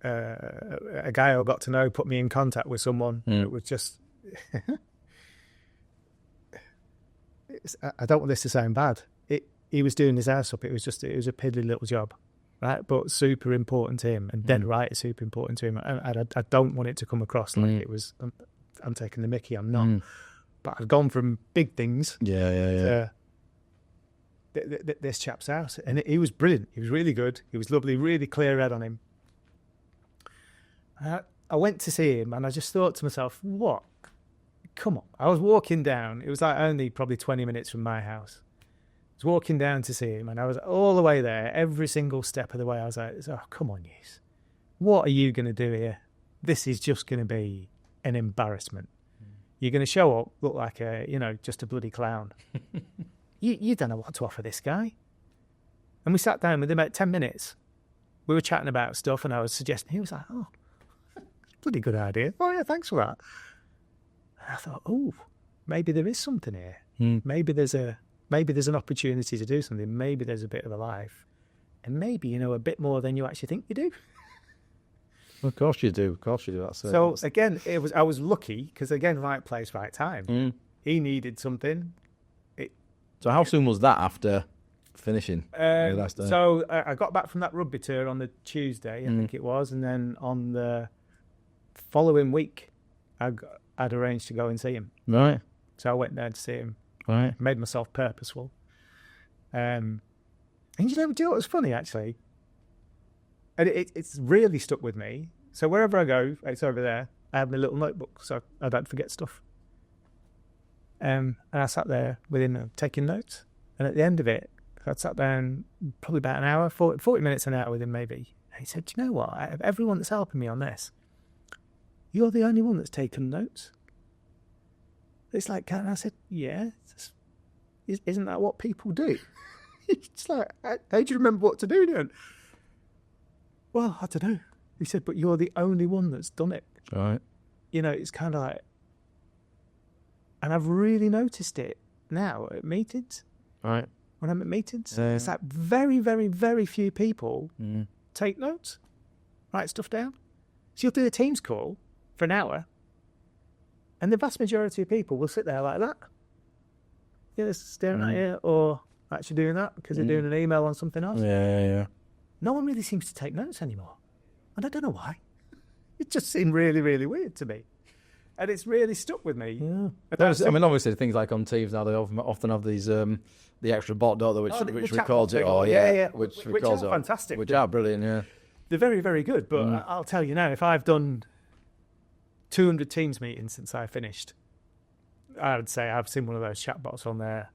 Speaker 2: guy I got to know put me in contact with someone that was just. I don't want this to sound bad. He was doing his ass up. It was a piddly little job, right? But super important to him, and dead right, it's super important to him. And I don't want it to come across like it was. I'm taking the mickey. I'm not. But I've gone from big things.
Speaker 1: Yeah.
Speaker 2: This chap's house, and he was brilliant. He was really good. He was lovely. Really clear head on him. I went to see him, and I just thought to myself, "What? Come on!" I was walking down. It was like only probably 20 minutes from my house. I was walking down to see him, and I was all the way there. Every single step of the way, I was like, "Oh, come on, Yus. What are you going to do here? This is just going to be an embarrassment. You're going to show up, look like just a bloody clown. You don't know what to offer this guy." And we sat down with him about 10 minutes. We were chatting about stuff, and I was suggesting. He was like, "Oh, bloody good idea. Oh yeah, thanks for that." And I thought, oh, maybe there is something here. Maybe there's an opportunity to do something. Maybe there's a bit of a life, and maybe you know a bit more than you actually think you do.
Speaker 1: Of course you do.
Speaker 2: So again, I was lucky, because again, right place, right time. He needed something.
Speaker 1: So how soon was that after finishing?
Speaker 2: So I got back from that rugby tour on the Tuesday, I think it was, and then on the following week, I'd arranged to go and see him.
Speaker 1: Right.
Speaker 2: So I went there to see him.
Speaker 1: Right.
Speaker 2: Made myself purposeful. And you know what was funny, actually? And it's really stuck with me. So wherever I go, it's over there. I have my little notebook, so I don't forget stuff. And I sat there with him taking notes. And at the end of it, I'd sat down probably about an hour, 40 minutes, an hour with him maybe. And he said, "Do you know what? Out of everyone that's helping me on this, you're the only one that's taken notes." It's like, and I said, "Yeah, isn't that what people do?" It's like, how do you remember what to do then? Well, I don't know. He said, "But you're the only one that's done it."
Speaker 1: Right.
Speaker 2: It's kind of like, and I've really noticed it now at meetings.
Speaker 1: Right.
Speaker 2: When I'm at meetings,
Speaker 1: Yeah.
Speaker 2: it's like very, very, very few people take notes, write stuff down. So you'll do a Teams call for an hour, and the vast majority of people will sit there like that. Yeah, staring at you, or actually doing that because they're doing an email on something else.
Speaker 1: Yeah.
Speaker 2: No one really seems to take notes anymore. And I don't know why. It just seemed really, really weird to me. And it's really stuck with me.
Speaker 1: Yeah. Obviously, things like on Teams now, they often have these the extra bot, don't they, which records it. Which records
Speaker 2: are fantastic.
Speaker 1: Which are brilliant, yeah.
Speaker 2: They're very, very good. But I'll tell you now, if I've done 200 Teams meetings since I finished, I would say I've seen one of those chatbots on there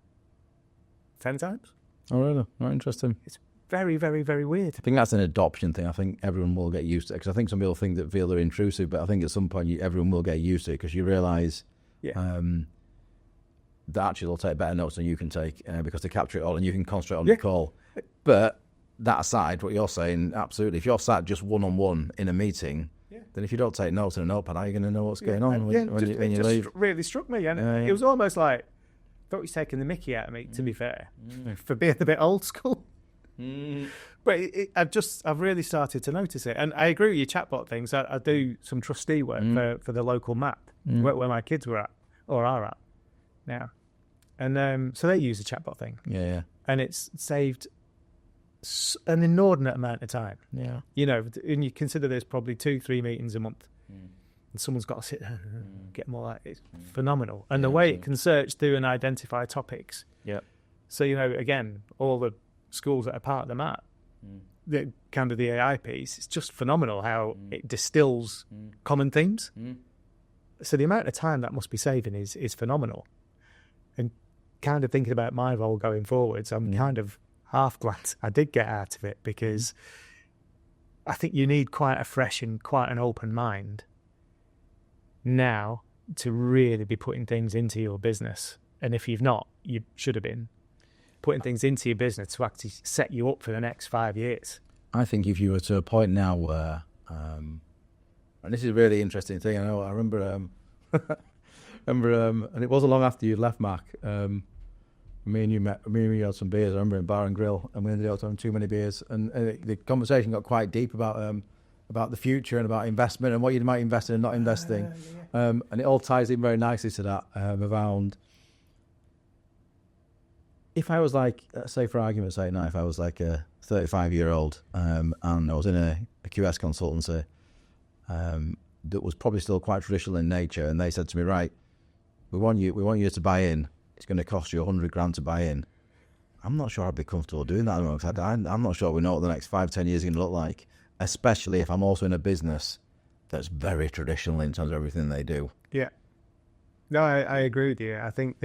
Speaker 2: 10 times.
Speaker 1: Oh, really? Right, interesting.
Speaker 2: It's very, very, very weird.
Speaker 1: I think that's an adoption thing. I think everyone will get used to it, because I think some people feel they're intrusive, but I think at some point everyone will get used to it, because you realise that actually they'll take better notes than you can take, because they capture it all and you can concentrate on the call. But that aside, what you're saying, absolutely. If you're sat just one-on-one in a meeting, then if you don't take notes in a notepad, how are you going to know what's going on when you leave?
Speaker 2: It really struck me. And it was almost like, I thought he was taking the mickey out of me, to be fair, for being a bit old school. But I've really started to notice it. And I agree with your chatbot things. I do some trustee work for the local MAP, where my kids were at, or are at now. And so they use the chatbot thing.
Speaker 1: Yeah.
Speaker 2: and it's saved an inordinate amount of time.
Speaker 1: Yeah.
Speaker 2: You know, and you consider there's probably 2-3 meetings a month, and someone's got to sit there and get more like it's phenomenal. And the way it can search through and identify topics.
Speaker 1: Yeah.
Speaker 2: So, you know, again, all the schools that are part of the MAT, the kind of the AI piece, it's just phenomenal how it distills common themes. So the amount of time that must be saving is phenomenal. And kind of thinking about my role going forwards, I'm kind of half glad I did get out of it, because I think you need quite a fresh and quite an open mind now to really be putting things into your business. And if you've not, you should have been putting things into your business to actually set you up for the next 5 years.
Speaker 1: I think if you were to a point now where, and this is a really interesting thing. I remember, and it wasn't long after you'd left, Mark. Me and you had some beers. I remember in Bar and Grill, and we ended up having too many beers, and the conversation got quite deep about the future and about investment and what you might invest in and not investing. And it all ties in very nicely to that around. If I was like, say for argument's sake now, if I was like a 35-year-old and I was in a QS consultancy that was probably still quite traditional in nature, and they said to me, right, we want you to buy in. It's going to cost you $100,000 to buy in. I'm not sure I'd be comfortable doing that. I'm not sure we know what the next 5-10 years is going to look like, especially if I'm also in a business that's very traditional in terms of everything they do.
Speaker 2: Yeah. No, I agree with you. I think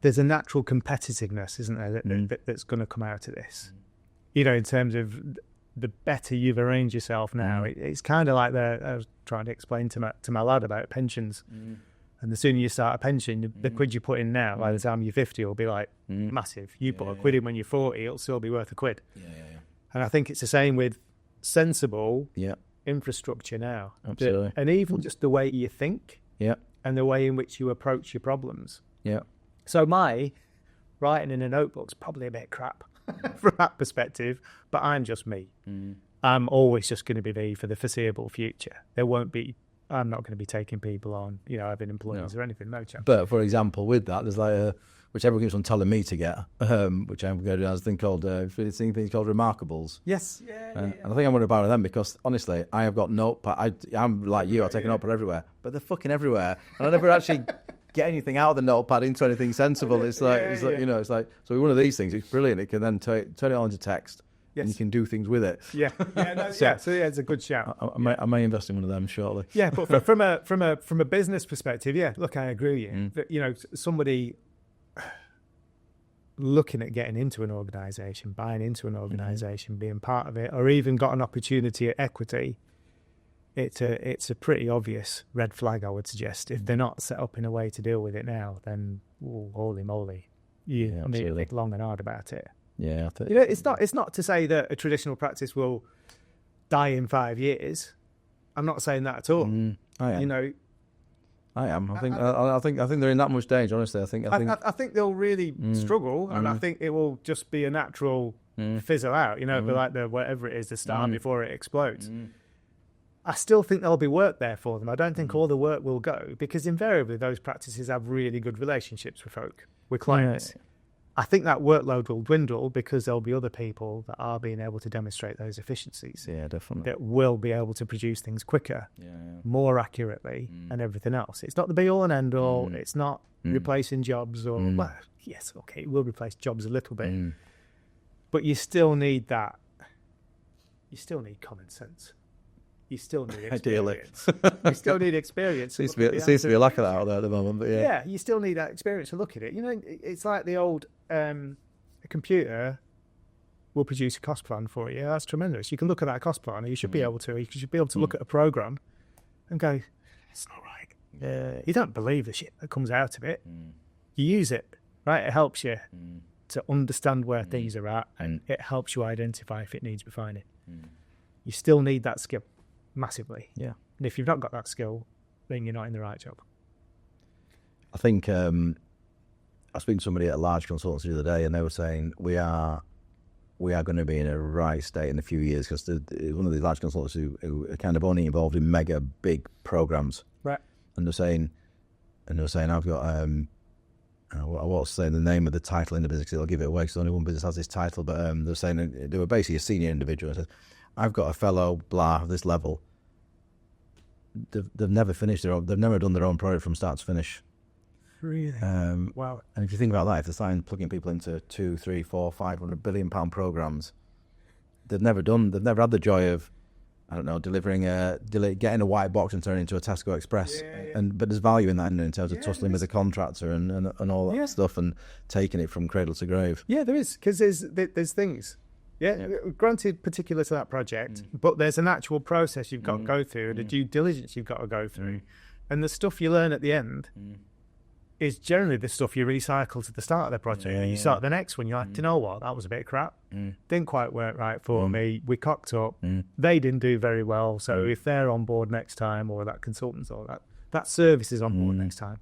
Speaker 2: there's a natural competitiveness, isn't there, that's going to come out of this. You know, in terms of the better you've arranged yourself now, it's kind of like I was trying to explain to my lad about pensions. And the sooner you start a pension, the quid you put in now, by the time you're 50, will be like massive. You put a quid in when you're 40, it'll still be worth a quid. And I think it's the same with sensible infrastructure now.
Speaker 1: Absolutely.
Speaker 2: And even just the way you think
Speaker 1: and
Speaker 2: the way in which you approach your problems.
Speaker 1: Yeah.
Speaker 2: So my writing in a notebook's probably a bit crap from that perspective, but I'm just me. I'm always just going to be me for the foreseeable future. I'm not going to be taking people on, having employees or anything, no chance.
Speaker 1: But for example, with that, there's like which everyone keeps on telling me to get, which I'm going to do, there's a thing called Remarkables.
Speaker 2: Yes.
Speaker 1: And I think I'm going to buy one of them because honestly, I have got notepad. I'm like you, I take a notepad everywhere, but they're fucking everywhere, and I never actually get anything out of the notepad into anything sensible. It's like so one of these things. It's brilliant. It can then turn it on into text. Yes. And you can do things with it.
Speaker 2: So it's a good shout.
Speaker 1: I may invest in one of them shortly.
Speaker 2: Yeah, but from a business perspective, look, I agree with you. That, somebody looking at getting into an organisation, buying into an organisation, being part of it, or even got an opportunity at equity, it's a pretty obvious red flag, I would suggest. If they're not set up in a way to deal with it now, then holy moly, you need to think long and hard about it.
Speaker 1: Yeah,
Speaker 2: it's not to say that a traditional practice will die in 5 years. I'm not saying that at all.
Speaker 1: I am. I think they're in that much danger. Honestly, I think
Speaker 2: they'll really struggle, and I think it will just be a natural fizzle out. Be like the whatever it is, the start before it explodes. I still think there'll be work there for them. I don't think all the work will go, because invariably those practices have really good relationships with clients. Yeah. I think that workload will dwindle because there'll be other people that are being able to demonstrate those efficiencies.
Speaker 1: Yeah, definitely.
Speaker 2: That will be able to produce things quicker, more accurately, and everything else. It's not the be all and end all. It's not replacing jobs or, well, yes, okay, it will replace jobs a little bit. But you still need that. You still need common sense. You still need experience. You still need experience.
Speaker 1: Seems to be a lack of that out there at the moment, but
Speaker 2: yeah, you still need that experience to look at it. It's like the old a computer will produce a cost plan for you. That's tremendous. You can look at that cost plan, and you should be able to. You should be able to look at a program and go, "It's not right." You don't believe the shit that comes out of it. You use it, right? It helps you to understand where things are at, and it helps you identify if it needs refining. You still need that skill. Massively. Yeah. And if you've not got that skill, then you're not in the right job.
Speaker 1: I think I was speaking to somebody at a large consultancy the other day, and they were saying we are going to be in a right state in a few years, because one of these large consultancies who are kind of only involved in mega big programs.
Speaker 2: Right.
Speaker 1: And they're saying I've got I won't say the name of the title in the business, 'cause it'll give it away, because only one business has this title, but they're saying they were basically a senior individual. Said, I've got a fellow blah of this level. They've never finished they've never done their own product from start to finish.
Speaker 2: Really? Wow.
Speaker 1: And if you think about that, if they're starting plugging people into 2, 3, 4, 500 billion pound programs, they've never had the joy of, I don't know, getting a white box and turning it into a Tesco Express.
Speaker 2: Yeah.
Speaker 1: But there's value in that in terms of tussling with the contractor and all that
Speaker 2: Yeah.
Speaker 1: stuff, and taking it from cradle to grave.
Speaker 2: Yeah, there is, because there's things. Yeah, granted, particular to that project, but there's an actual process you've got to go through, and a due diligence you've got to go through, and the stuff you learn at the end is generally the stuff you recycle to the start of the project. And you start the next one, you're like, do you know what? That was a bit of crap. Didn't quite work right for me. We cocked up. They didn't do very well. So if they're on board next time, or that consultant or that service is on board next time,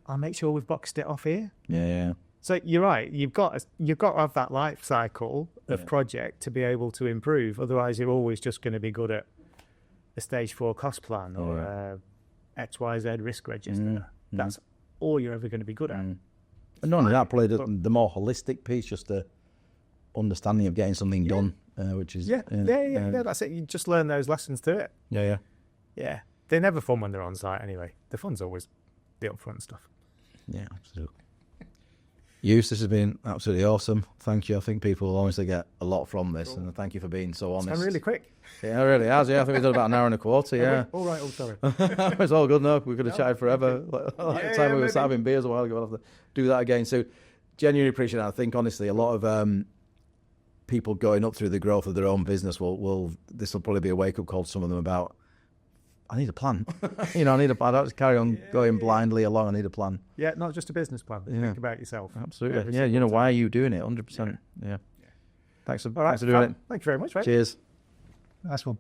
Speaker 2: I'll make sure we've boxed it off here.
Speaker 1: Yeah.
Speaker 2: So you're right. You've got to have that life cycle of project to be able to improve. Otherwise, you're always just going to be good at a stage 4 cost plan or XYZ risk register. That's all you're ever going to be good at.
Speaker 1: And not only that, probably the more holistic piece, just the understanding of getting something done, which is
Speaker 2: that's it. You just learn those lessons through it.
Speaker 1: Yeah.
Speaker 2: They're never fun when they're on site anyway. The fun's always the upfront stuff.
Speaker 1: Yeah, absolutely. This has been absolutely awesome. Thank you. I think people will honestly get a lot from this, and thank you for being so honest.
Speaker 2: It's gone really quick.
Speaker 1: Yeah, it really has. Yeah, I think we've done about an hour and a quarter. Yeah.
Speaker 2: All right. Oh, sorry.
Speaker 1: It's all good now. We could have chatted forever. Like the time we were sat having beers a while ago, we'll have to do that again. So, genuinely appreciate that. I think honestly, a lot of people going up through the growth of their own business this will probably be a wake up call to some of them about, I need a plan. I don't just carry on going blindly along. I need a plan.
Speaker 2: Yeah, not just a business plan. Think about yourself.
Speaker 1: Absolutely. Yeah, why are you doing it? 100%. Yeah. Thanks for doing it.
Speaker 2: Thank you very much, mate.
Speaker 1: Cheers.
Speaker 2: Nice one.